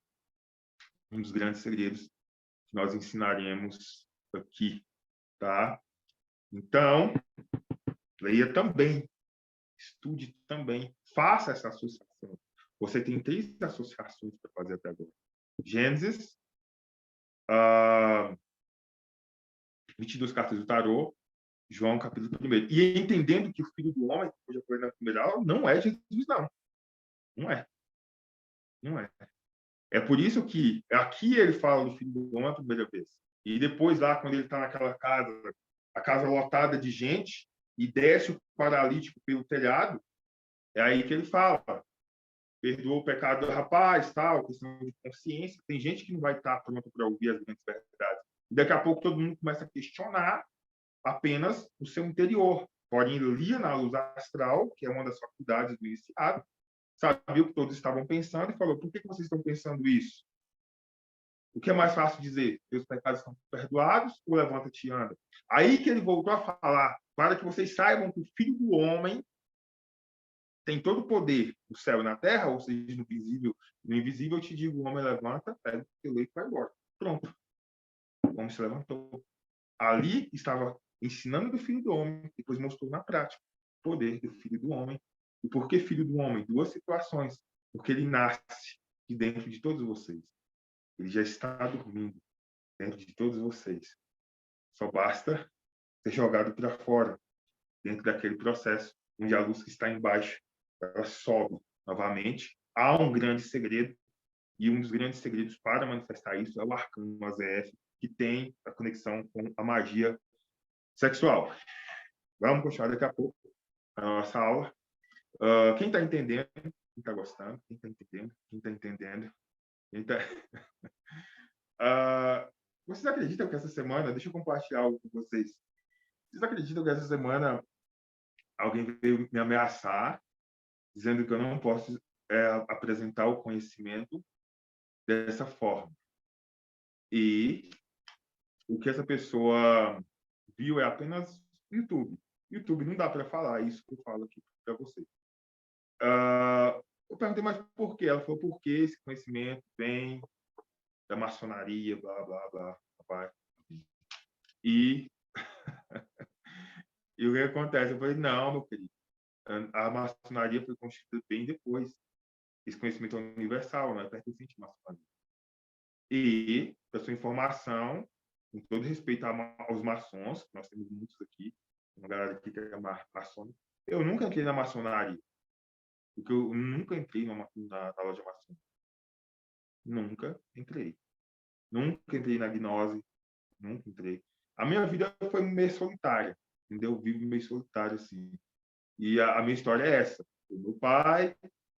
um dos grandes segredos que nós ensinaremos aqui, tá? Então, leia também, estude também, faça essa associação. Você tem 3 associações para fazer até agora. Gênesis, 22 cartas do tarô, João capítulo 1. E entendendo que o Filho do Homem, que eu já falei na primeira aula, não é Jesus, não. Não é. Não é. É por isso que aqui ele fala do Filho do Homem a primeira vez. E depois, lá, quando ele está naquela casa, a casa lotada de gente, e desce o paralítico pelo telhado, é aí que ele fala: perdoa o pecado do rapaz, tal, questão de consciência. Tem gente que não vai estar pronto para ouvir as grandes verdades. E daqui a pouco todo mundo começa a questionar apenas o seu interior. Porém, ele lia na luz astral, que é uma das faculdades do iniciado, sabia o que todos estavam pensando e falou: por que vocês estão pensando isso? O que é mais fácil dizer? Teus pecados estão perdoados ou levanta-te e anda? Aí que ele voltou a falar: para que vocês saibam que o Filho do Homem tem todo o poder no céu e na terra, ou seja, no visível e no invisível. Eu te digo: o homem levanta, pega o teu leito e vai embora. Pronto. O homem se levantou. Ali estava ensinando do Filho do Homem, depois mostrou na prática o poder do Filho do Homem. E por que Filho do Homem? 2 situações. Porque ele nasce de dentro de todos vocês. Ele já está dormindo dentro de todos vocês. Só basta ser jogado para fora, dentro daquele processo, onde a luz que está embaixo, ela sobe novamente. Há um grande segredo, e um dos grandes segredos para manifestar isso é o arcano AZF, que tem a conexão com a magia sexual. Vamos continuar daqui a pouco a nossa aula. Quem está entendendo, quem está gostando, quem está entendendo, quem está entendendo, quem tá... vocês acreditam que essa semana, deixa eu compartilhar algo com vocês. Vocês acreditam que essa semana alguém veio me ameaçar, dizendo que eu não posso apresentar o conhecimento dessa forma? E o que essa pessoa viu é apenas YouTube. YouTube não dá para falar isso que eu falo aqui para você. Eu perguntei, mas por quê? Ela falou, porque esse conhecimento vem da maçonaria, blá, blá, blá. Blá. E, e o que acontece? Eu falei, não, meu querido, a maçonaria foi constituída bem depois. Esse conhecimento é universal, não é pertencente à maçonaria. E, para sua informação, com todo respeito aos maçons, nós temos muitos aqui, uma galera aqui que é maçônica, eu nunca entrei na maçonaria, porque eu nunca entrei na loja maçônica. Nunca entrei. Nunca entrei na gnose, nunca entrei. A minha vida foi meio solitária, entendeu? Eu vivo meio solitário, assim. E a minha história é essa. O meu pai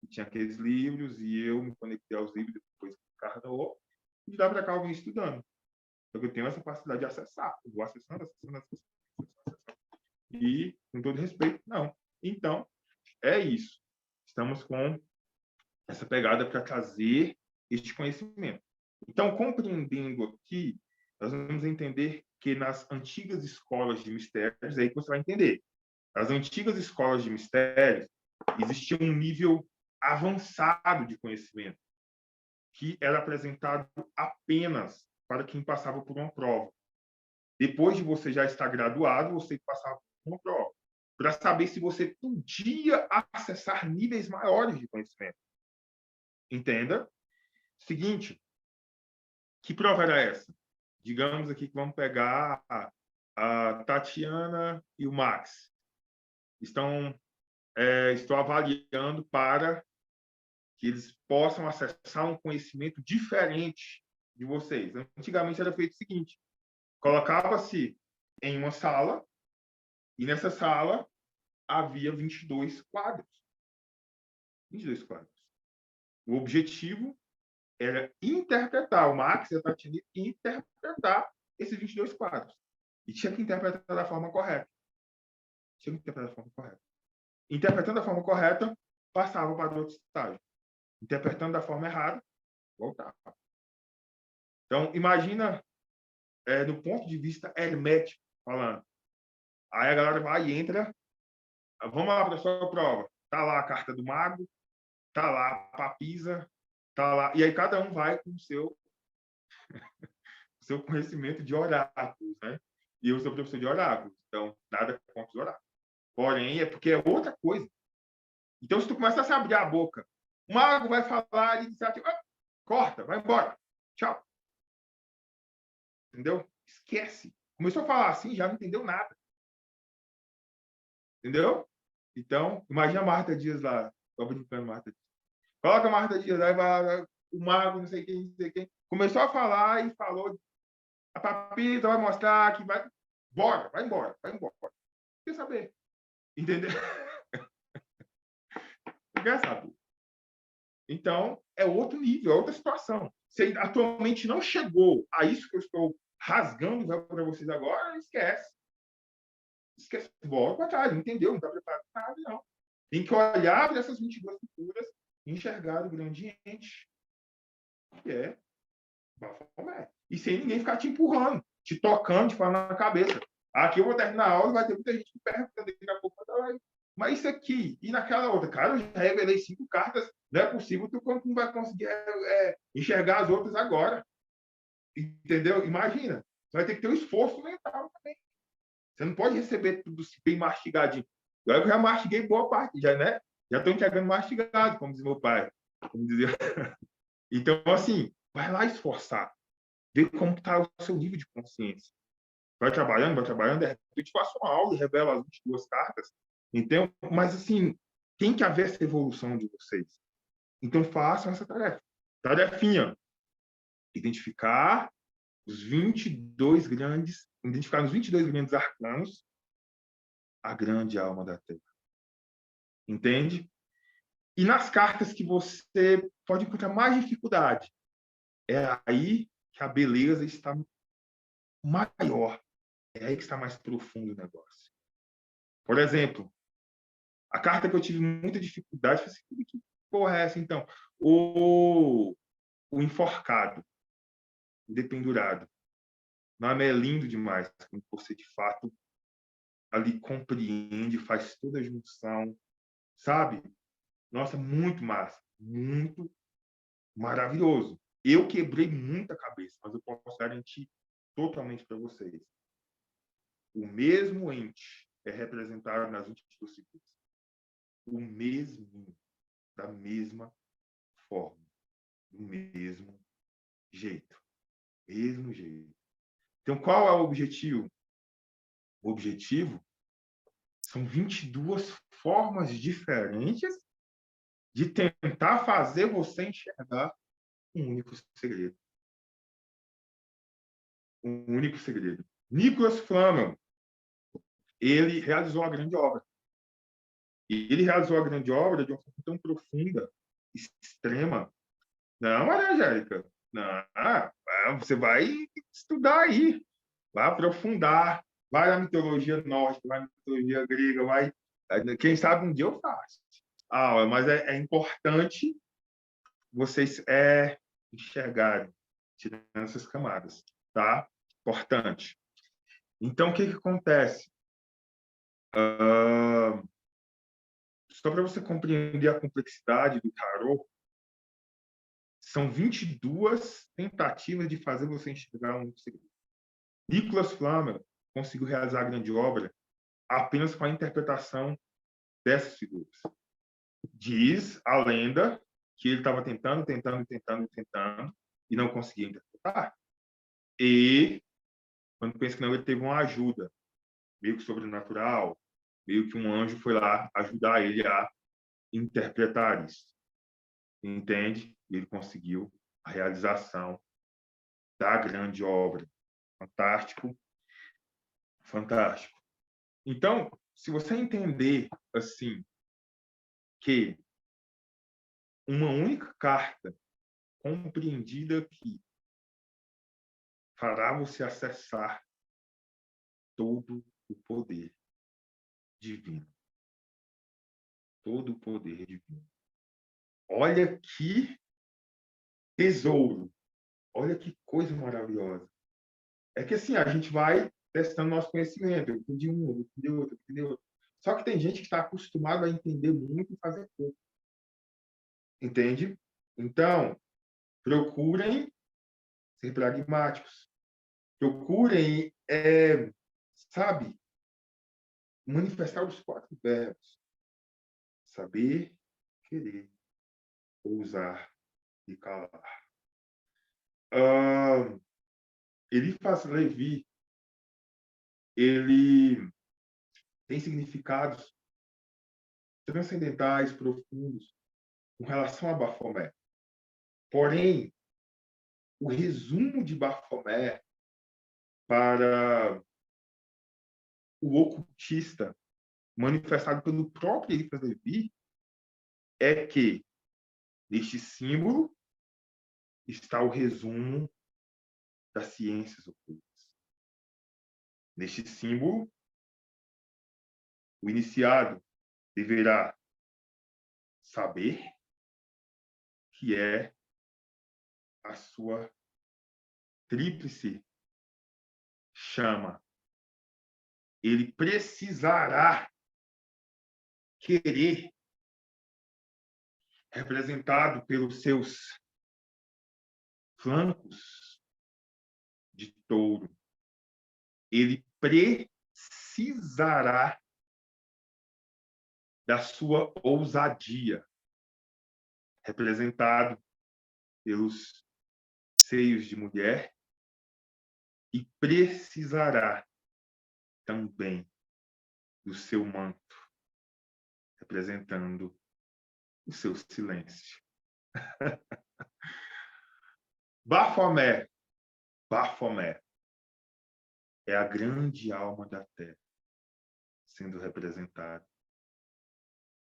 tinha aqueles livros e eu me conectei aos livros depois que encarnou, e de lá para cá eu vim estudando. Então, eu tenho essa capacidade de acessar. Eu vou acessando. E, com todo respeito, não. Então, é isso. Estamos com essa pegada para trazer este conhecimento. Então, compreendendo aqui, nós vamos entender que nas antigas escolas de mistérios, aí que você vai entender, nas antigas escolas de mistérios, existia um nível avançado de conhecimento, que era apresentado apenas para quem passava por uma prova. Depois de você já estar graduado, você passava por uma prova, para saber se você podia acessar níveis maiores de conhecimento. Entenda? Seguinte, que prova era essa? Digamos aqui que vamos pegar a Tatiana e o Max. Estou avaliando para que eles possam acessar um conhecimento diferente de vocês. Antigamente era feito o seguinte: colocava-se em uma sala e nessa sala havia 22 quadros. 22 quadros. O objetivo era interpretar, o Max e a Tatiana interpretar esses 22 quadros. E tinha que interpretar da forma correta. Interpretando da forma correta, passava para outro estágio. Interpretando da forma errada, voltava. Então, imagina, do ponto de vista hermético, falando. Aí a galera vai e entra. Vamos lá para a sua prova. Está lá a carta do mago, está lá a papisa, está lá. E aí cada um vai com o seu conhecimento de oráculos, né? E eu sou professor de oráculos, então nada contra os oráculos. Porém, é porque é outra coisa. Então, se tu começar a se abrir a boca, o mago vai falar e diz assim, corta, vai embora, tchau. Entendeu? Esquece. Começou a falar assim, já não entendeu nada. Entendeu? Então, imagina a Marta Dias lá. Estou brincando, Marta Dias. Coloca a Marta Dias lá e vai, o mago, não sei quem, não sei quem. Começou a falar e falou, a papita vai mostrar que vai... Bora, vai embora, vai embora. Quer saber? Entendeu? Não quer saber. Então, é outro nível, é outra situação. Você atualmente não chegou a isso que eu estou rasgando para vocês agora, esquece. Esquece, volta para trás, não entendeu? Não está preparado para nada, não. Tem que olhar para essas 22 culturas e enxergar o gradiente, que é Baphomet. E sem ninguém ficar te empurrando, te tocando, te falando na cabeça. Aqui eu vou terminar a aula e vai ter muita gente que pergunta daqui a pouco. Mas isso aqui e naquela outra, cara, eu já revelei 5 cartas, não é possível, tu não vai conseguir enxergar as outras agora. Entendeu? Imagina, você vai ter que ter um esforço mental também. Você não pode receber tudo bem mastigadinho. Agora eu já mastiguei boa parte, já, né? Já estou entregando mastigado, como diz meu pai. Como dizia. Então, assim, vai lá esforçar. Ver como está o seu nível de consciência. Vai trabalhando, de repente faço uma aula e revela as 22 cartas. Então, mas, assim, tem que haver essa evolução de vocês. Então, façam essa tarefa. Tarefinha. Identificar nos 22 grandes arcanos a grande alma da Terra. Entende? E nas cartas que você pode encontrar mais dificuldade, é aí que a beleza está maior. É aí que está mais profundo o negócio. Por exemplo, a carta que eu tive muita dificuldade foi assim, que porra é essa, então? O enforcado, o dependurado. O nome é lindo demais, como você, de fato, ali compreende, faz toda a junção, sabe? Nossa, muito massa, muito maravilhoso. Eu quebrei muita cabeça, mas eu posso garantir totalmente para vocês. O mesmo ente é representado nas 22 figuras. O mesmo, da mesma forma, do mesmo jeito. Mesmo jeito. Então, qual é o objetivo? O objetivo são 22 formas diferentes de tentar fazer você enxergar um único segredo. Um único segredo. Nicholas Flamel, ele realizou a grande obra. E ele realizou a grande obra de uma forma tão profunda, extrema. Não, Maria Angélica, não, você vai estudar aí, vai aprofundar, vai na mitologia nórdica, vai na mitologia grega, vai. Quem sabe um dia eu faço. Mas é importante vocês enxergarem, tirando essas camadas, tá? Importante. Então, o que acontece? Só para você compreender a complexidade do tarô, são 22 tentativas de fazer você enxergar um segredo. Nicholas Flamel conseguiu realizar a grande obra apenas com a interpretação dessas figuras. Diz a lenda que ele estava tentando e não conseguia interpretar. E, quando pensa que não, ele teve uma ajuda, meio que sobrenatural, meio que um anjo foi lá ajudar ele a interpretar isso. Entende? E ele conseguiu a realização da grande obra. Fantástico, fantástico. Então, se você entender assim que uma única carta compreendida aqui fará você acessar todo o poder divino. Todo o poder divino. Olha que tesouro. Olha que coisa maravilhosa. É que assim, a gente vai testando nosso conhecimento. Eu entendi um, eu entendi outro, eu entendi outro. Só que tem gente que está acostumada a entender muito e fazer pouco. Entende? Então, procurem ser pragmáticos. Procurem, sabe, manifestar os 4 verbos. Saber, querer, ousar e calar. Eliphas Levi, ele tem significados transcendentais, profundos, com relação a Baphomet. Porém, o resumo de Baphomet para o ocultista, manifestado pelo próprio Eliphas Levi, é que neste símbolo está o resumo das ciências ocultas. Neste símbolo, o iniciado deverá saber que é a sua tríplice chama. Ele precisará querer, representado pelos seus flancos de touro. Ele precisará da sua ousadia, representado pelos seios de mulher, e precisará também do seu manto, representando o seu silêncio. Baphomet, Baphomet é a grande alma da Terra sendo representada.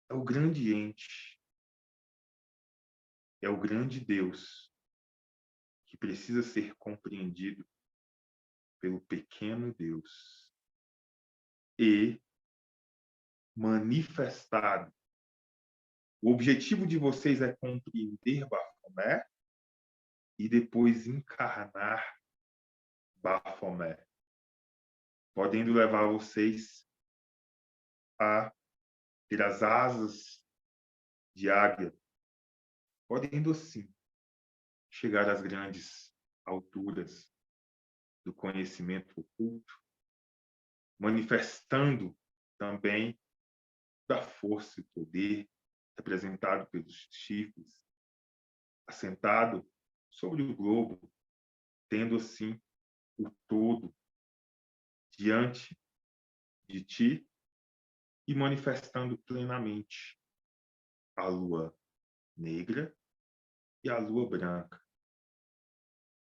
É o grande ente, é o grande Deus que precisa ser compreendido pelo pequeno Deus e manifestado. O objetivo de vocês é compreender Baphomet e depois encarnar Baphomet, podendo levar vocês a ter as asas de águia, podendo sim chegar às grandes alturas do conhecimento oculto, manifestando também da força e poder representado pelos chifres, assentado sobre o globo, tendo assim o todo diante de ti e manifestando plenamente a lua negra e a lua branca,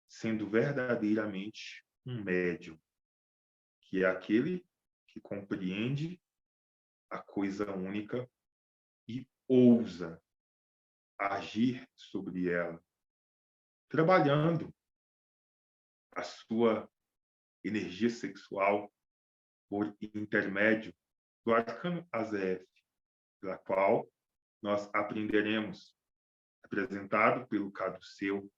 sendo verdadeiramente um médium, que é aquele que compreende a coisa única e ousa agir sobre ela, trabalhando a sua energia sexual por intermédio do arcano Azef, pela qual nós aprenderemos, representado pelo caduceu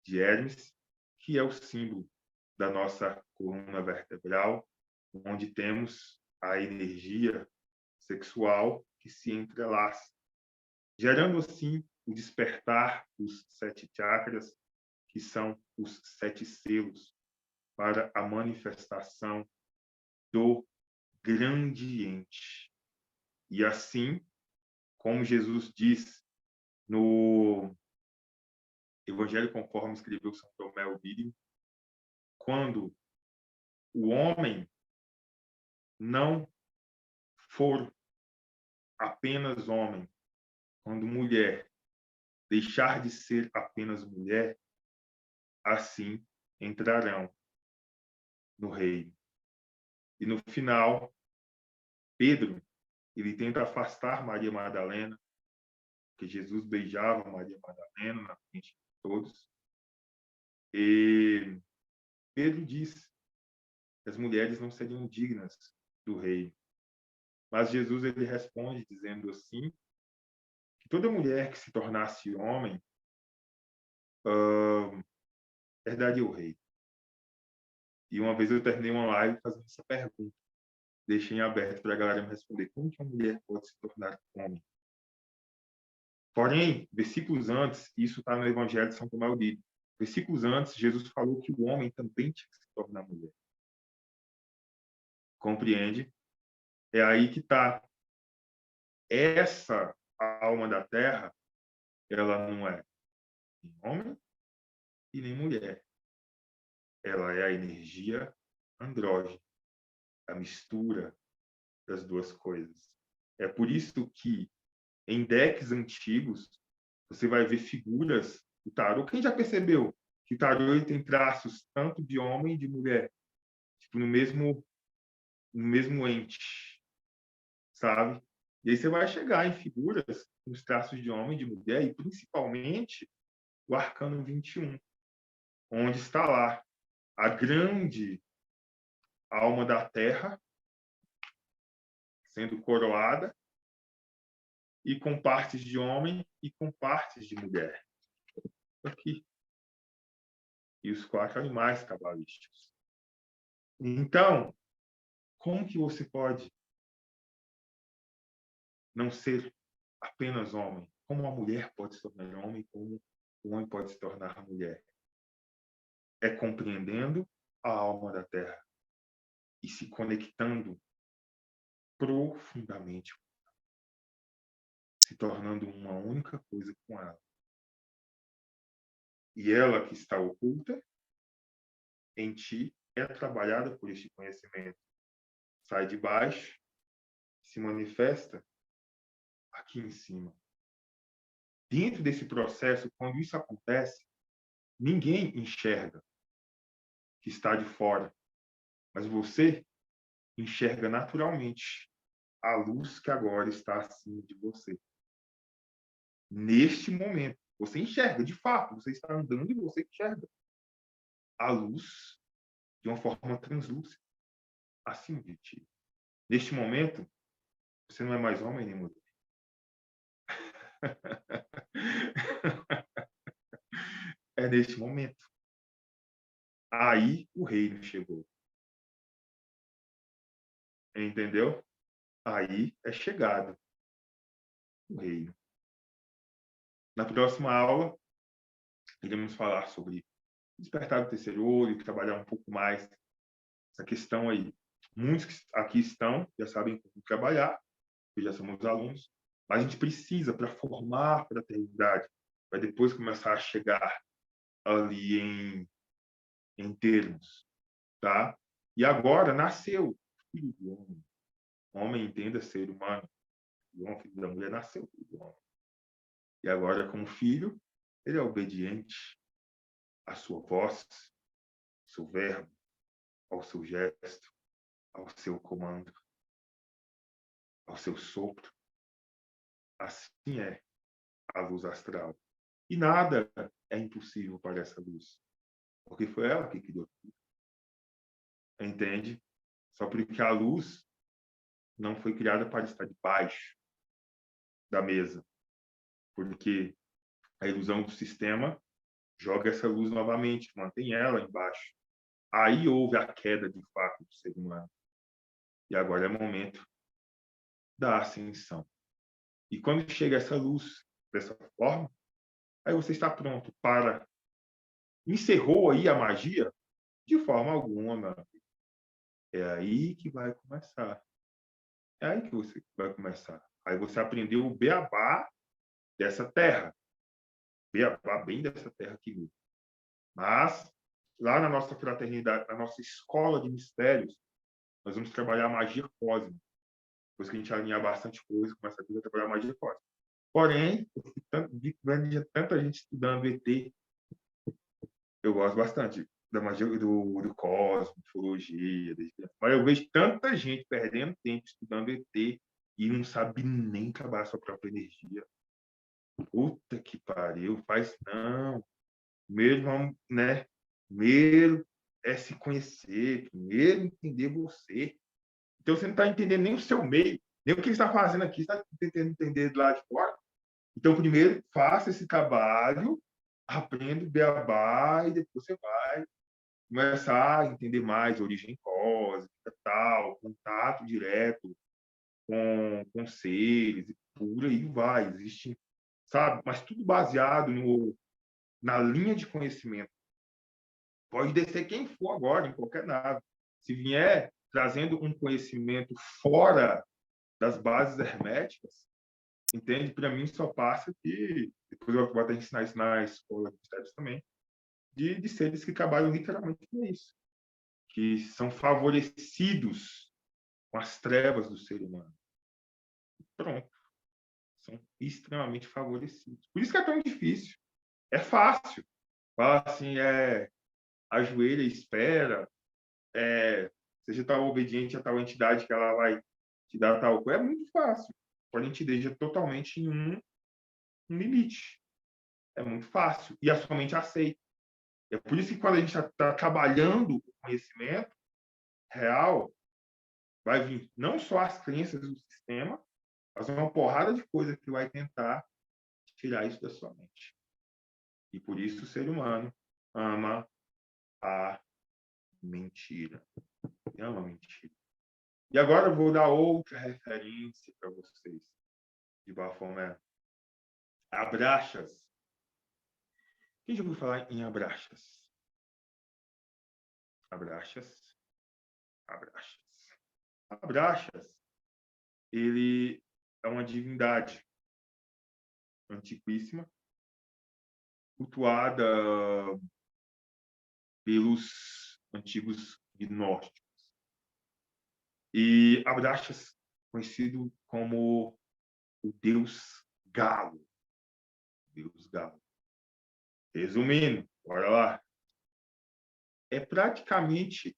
de Hermes, que é o símbolo da nossa coluna vertebral, onde temos a energia sexual que se entrelaça, gerando assim o despertar dos 7 chakras, que são os 7 selos para a manifestação do grande ente. E assim, como Jesus diz no Evangelho conforme escreveu São Tomé o Dídimo, quando o homem não for apenas homem, quando mulher deixar de ser apenas mulher, assim entrarão no reino. E no final, Pedro, ele tenta afastar Maria Madalena, porque Jesus beijava Maria Madalena na frente de todos. E Pedro diz que as mulheres não seriam dignas do reino. Mas Jesus ele responde dizendo assim, que toda mulher que se tornasse homem herdaria o reino. E uma vez eu terminei uma live fazendo essa pergunta. Deixei em aberto para a galera me responder. Como que uma mulher pode se tornar homem? Porém, versículos antes, isso está no Evangelho de São Tomé o Dídimo, versículos antes, Jesus falou que o homem também tinha que se tornar mulher. Compreende? É aí que está. Essa alma da terra, ela não é nem homem e nem mulher. Ela é a energia andrógena, a mistura das duas coisas. É por isso que, em decks antigos, você vai ver figuras do tarô. Quem já percebeu que o tarô ele tem traços tanto de homem e de mulher? Tipo, no mesmo ente, sabe? E aí você vai chegar em figuras com os traços de homem e de mulher, e principalmente o Arcano 21, onde está lá a grande alma da Terra sendo coroada, e com partes de homem e com partes de mulher. Aqui. E os 4 animais cabalísticos. Então, como que você pode não ser apenas homem? Como uma mulher pode se tornar homem? Como o homem pode se tornar mulher? É compreendendo a alma da Terra e se conectando profundamente, se tornando uma única coisa com ela. E ela que está oculta em ti é trabalhada por este conhecimento. Sai de baixo, se manifesta aqui em cima. Dentro desse processo, quando isso acontece, ninguém enxerga que está de fora, mas você enxerga naturalmente a luz que agora está acima de você. Neste momento, você enxerga, de fato, você está andando e você enxerga a luz de uma forma translúcida acima de ti. Neste momento, você não é mais homem nem mulher. É neste momento. Aí o reino chegou. Entendeu? aí é chegado o reino. Na próxima aula, iremos falar sobre despertar do terceiro olho, trabalhar um pouco mais essa questão aí. Muitos que aqui estão já sabem como trabalhar, porque já somos alunos, mas a gente precisa, para formar a fraternidade, para depois começar a chegar ali em termos, tá? E agora nasceu o filho do homem. O homem entenda ser humano. O homem, filho da mulher, nasceu o filho do homem. E agora, como filho, ele é obediente à sua voz, ao seu verbo, ao seu gesto, ao seu comando, ao seu sopro. Assim é a luz astral. E nada é impossível para essa luz, porque foi ela que criou tudo. Entende? Só porque a luz não foi criada para estar debaixo da mesa, porque a ilusão do sistema joga essa luz novamente, mantém ela embaixo. Aí houve a queda de fato do ser humano. E agora é momento da ascensão. E quando chega essa luz dessa forma, aí você está pronto para... Encerrou aí a magia? De forma alguma. É aí que vai começar. É aí que você vai começar. Aí você aprendeu o beabá dessa terra. Beabá bem dessa terra aqui. Mas, lá na nossa fraternidade, na nossa escola de mistérios, nós vamos trabalhar a magia cósmica. Depois que a gente alinhar bastante coisa, começa a trabalhar a magia cósmica. Porém, vendo tanta gente estudando ET, eu gosto bastante da magia do cosmos, ufologia, mas eu vejo tanta gente perdendo tempo estudando ET e não sabe nem trabalhar sua própria energia. Puta que pariu, faz não. Mesmo, né? Primeiro é se conhecer, primeiro entender você. Então você não está entendendo nem o seu meio, nem o que ele está fazendo aqui, você está tentando entender do lado de fora. Então, primeiro, faça esse trabalho, aprenda o beabá e depois você vai começar a entender mais a origem cósmica, tal, contato direto com seres, e por aí vai. Existe, sabe? Mas tudo baseado na linha de conhecimento. Pode descer quem for agora, em qualquer nave. Se vier trazendo um conhecimento fora das bases herméticas, entende? Para mim, só passa que, depois eu vou até ensinar isso na escola de mistérios também, de seres que trabalham literalmente com isso, que são favorecidos com as trevas do ser humano. Pronto. São extremamente favorecidos. Por isso que é tão difícil. É fácil. Fala assim, ajoelha e espera, seja tal obediente a tal entidade que ela vai te dar tal coisa. É muito fácil. Quando a gente deixa totalmente em um limite. É muito fácil. E a sua mente aceita. É por isso que quando a gente está trabalhando o conhecimento real, vai vir não só as crenças do sistema, mas uma porrada de coisa que vai tentar tirar isso da sua mente. E por isso o ser humano ama a mentira. Ama a mentira. E agora eu vou dar outra referência para vocês de Baphomet. Abraxas. Quem já ouviu falar em Abraxas? Abraxas. Abraxas. Abraxas, ele é uma divindade antiquíssima, cultuada pelos antigos gnósticos. E Abraxas, conhecido como o deus galo. Deus galo. Resumindo, bora lá. É praticamente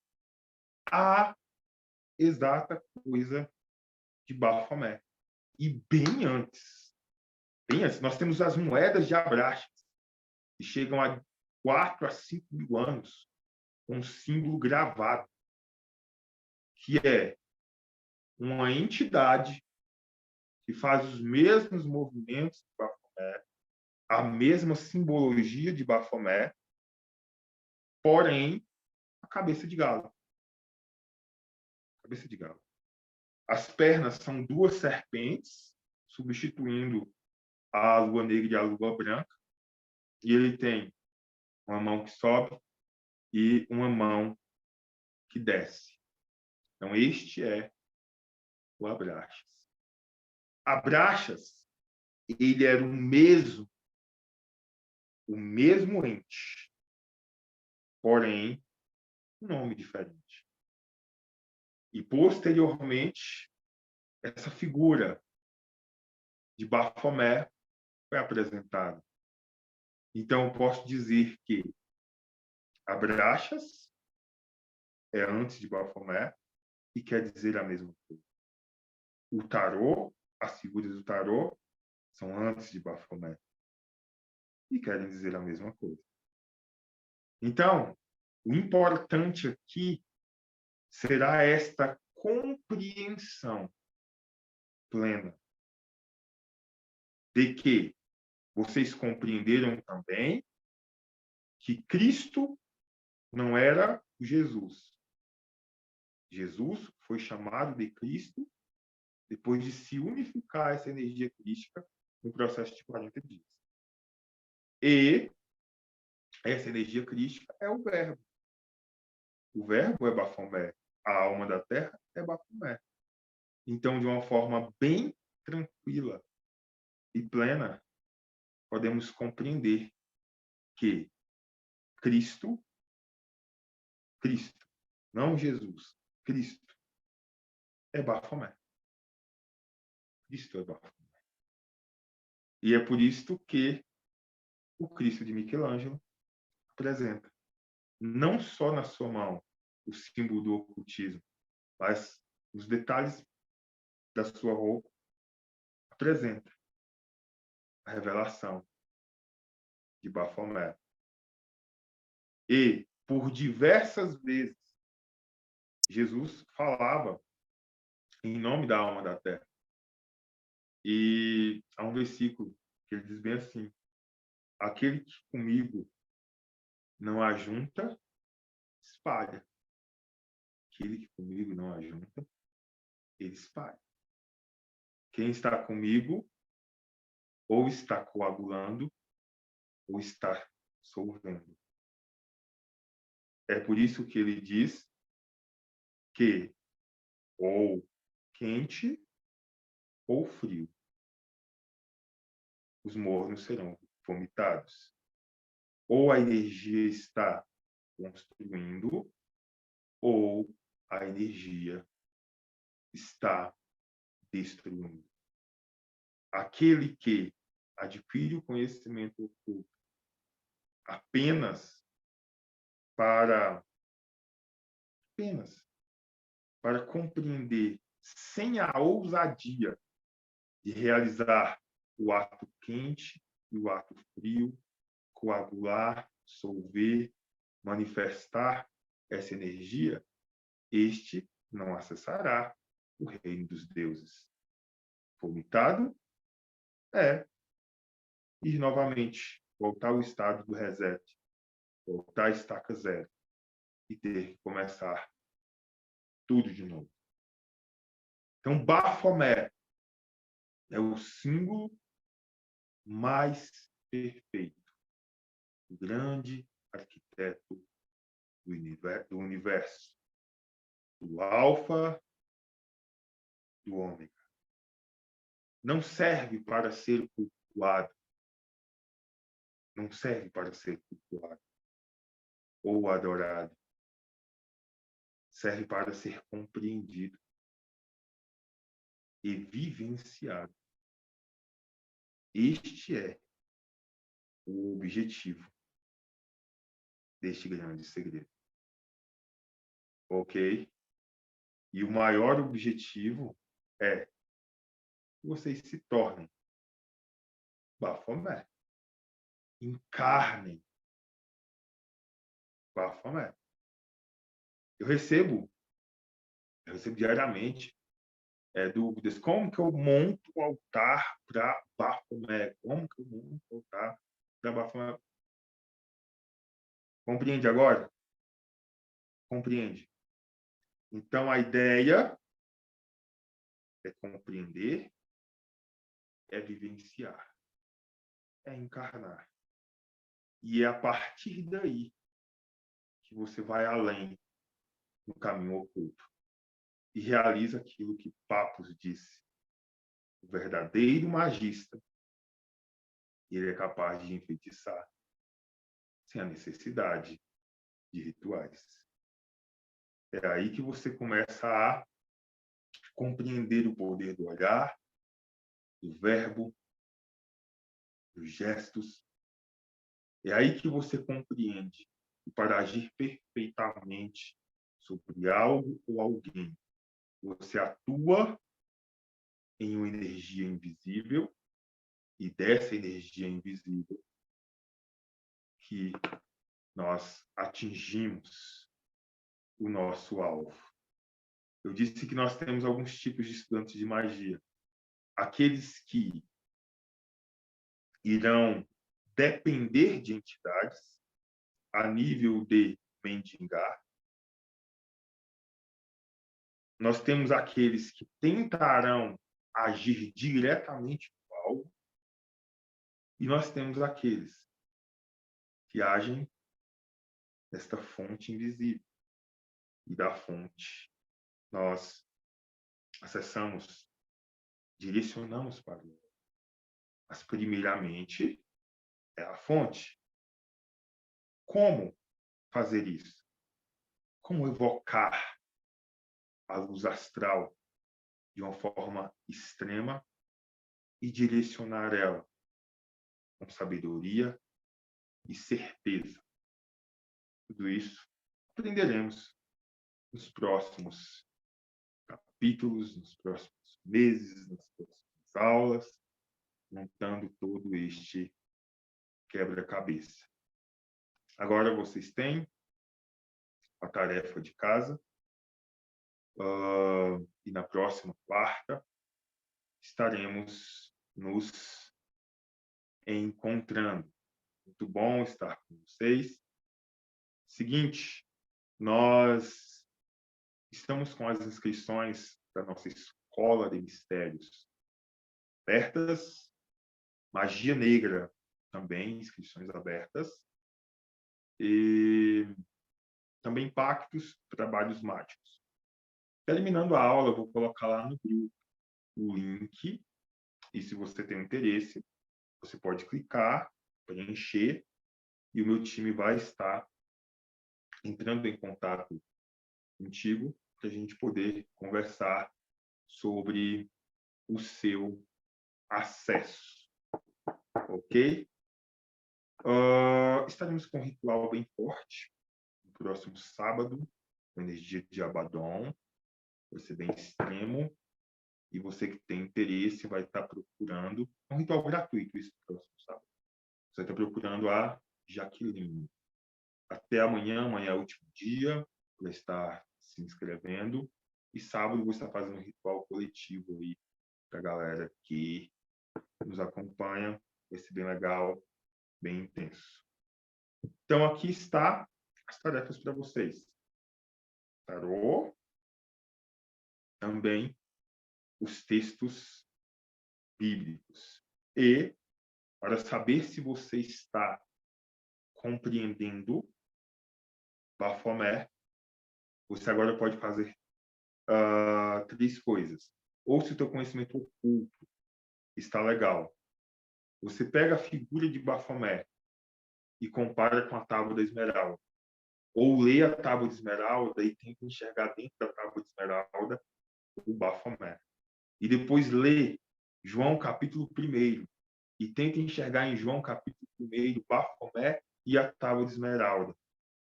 a exata coisa de Baphomet. E bem antes, nós temos as moedas de Abraxas, que chegam a 4 a 5 mil anos, com um símbolo gravado, que é uma entidade que faz os mesmos movimentos de Baphomet, a mesma simbologia de Baphomet, porém, a cabeça de galo. Cabeça de galo. As pernas são duas serpentes, substituindo a lua negra e a lua branca. E ele tem uma mão que sobe e uma mão que desce. Então, este é o Abraxas. Abraxas, ele era o mesmo ente, porém, um nome diferente. E, posteriormente, essa figura de Bafomé foi apresentada. Então, eu posso dizer que Abraxas é antes de Bafomé e quer dizer a mesma coisa. O tarô, as figuras do tarô, são antes de Bafomé e querem dizer a mesma coisa. Então, o importante aqui será esta compreensão plena de que vocês compreenderam também que Cristo não era Jesus. Jesus foi chamado de Cristo depois de se unificar essa energia crística no processo de 40 dias. E essa energia crística é o Verbo. O Verbo é Bafomé. A alma da Terra é Bafomé. Então, de uma forma bem tranquila e plena, podemos compreender que Cristo, não Jesus, Cristo é Bafomé. Cristo é Bafomé. E é por isso que o Cristo de Michelangelo apresenta, não só na sua mão, o símbolo do ocultismo, mas os detalhes da sua roupa, apresenta a revelação de Bafomé. E, por diversas vezes, Jesus falava em nome da alma da terra. E há um versículo que ele diz bem assim: aquele que comigo não ajunta, espalha. Aquele que comigo não ajunta, ele espalha. Quem está comigo ou está coagulando ou está solvendo. É por isso que ele diz que ou quente ou frio, os mornos serão vomitados. Ou a energia está construindo, ou a energia está destruindo. Aquele que adquire o conhecimento oculto apenas para compreender, sem a ousadia de realizar o ato quente e o ato frio, coagular, solver, manifestar essa energia, este não acessará o reino dos deuses. Vomitado é ir novamente, voltar ao estado do reset, voltar à estaca zero e ter que começar tudo de novo. Então, Baphomet é o símbolo mais perfeito, o grande arquiteto do universo, do alfa, do ômega. Não serve para ser cultuado, não serve para ser cultuado ou adorado. Serve para ser compreendido e vivenciado. Este é o objetivo deste grande segredo. Ok? E o maior objetivo é que vocês se tornem Baphomet. Encarnem Baphomet. Eu recebo diariamente dúvidas. Como que eu monto o altar para Baphomet? Como que eu monto o altar para Baphomet? Compreende agora? Compreende? Então, a ideia é compreender, é vivenciar, é encarnar. E é a partir daí que você vai além no caminho oculto e realiza aquilo que Papos disse. O verdadeiro magista, ele é capaz de enfeitiçar sem a necessidade de rituais. É aí que você começa a compreender o poder do olhar, do verbo, dos gestos. É aí que você compreende que para agir perfeitamente sobre algo ou alguém, você atua em uma energia invisível e dessa energia invisível que nós atingimos o nosso alvo. Eu disse que nós temos alguns tipos de estudantes de magia. Aqueles que irão depender de entidades a nível de mendigar. Nós temos aqueles que tentarão agir diretamente no alvo. E nós temos aqueles que agem nesta fonte invisível. E da fonte nós acessamos, direcionamos para o alvo. Mas, primeiramente, é a fonte. Como fazer isso? Como evocar a luz astral de uma forma extrema e direcionar ela com sabedoria e certeza? Tudo isso aprenderemos nos próximos capítulos, nos próximos meses, nas próximas aulas, montando todo este quebra-cabeça. Agora vocês têm a tarefa de casa, e na próxima quarta estaremos nos encontrando. Muito bom estar com vocês. Seguinte, nós estamos com as inscrições da nossa Escola de Mistérios abertas, Magia Negra também, inscrições abertas, e também Pactos, Trabalhos Mágicos. Terminando a aula, eu vou colocar lá no grupo o link, e se você tem interesse, você pode clicar, preencher, e o meu time vai estar entrando em contato contigo para a gente poder conversar sobre o seu acesso, ok? Estaremos com um ritual bem forte no próximo sábado, com energia de Abaddon, vai ser bem extremo, e você que tem interesse vai estar procurando, é um ritual gratuito isso no próximo sábado, você vai estar procurando a Jaqueline. Até amanhã, amanhã é o último dia para estar se inscrevendo, e sábado eu vou estar fazendo um ritual coletivo aí para a galera que nos acompanha, vai ser bem legal, bem intenso. Então, aqui está as tarefas para vocês. Tarô, também os textos bíblicos. E, para saber se você está compreendendo Baphomet, você agora pode fazer 3 coisas. Ou se o teu conhecimento oculto está legal, você pega a figura de Baphomet e compara com a Tábua da Esmeralda. Ou lê a Tábua de Esmeralda e tenta enxergar dentro da Tábua de Esmeralda o Baphomet. E depois lê João capítulo 1 e tenta enxergar em João capítulo 1 o Baphomet e a Tábua de Esmeralda.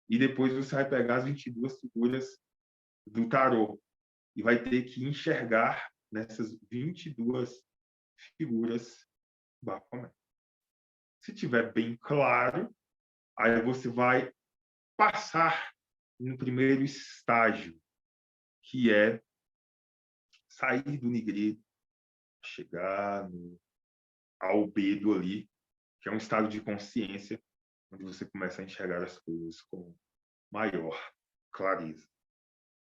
E depois você vai pegar as 22 figuras do tarô e vai ter que enxergar nessas 22 figuras Baphomet. Se tiver bem claro, aí você vai passar no primeiro estágio, que é sair do nigredo, chegar no albedo ali, que é um estado de consciência onde você começa a enxergar as coisas com maior clareza.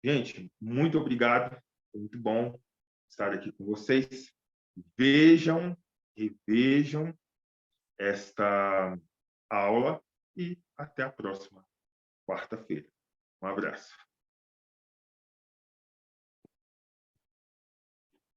Gente, muito obrigado, foi muito bom. estar aqui com vocês. Vejam, revejam esta aula e até a próxima quarta-feira. Um abraço.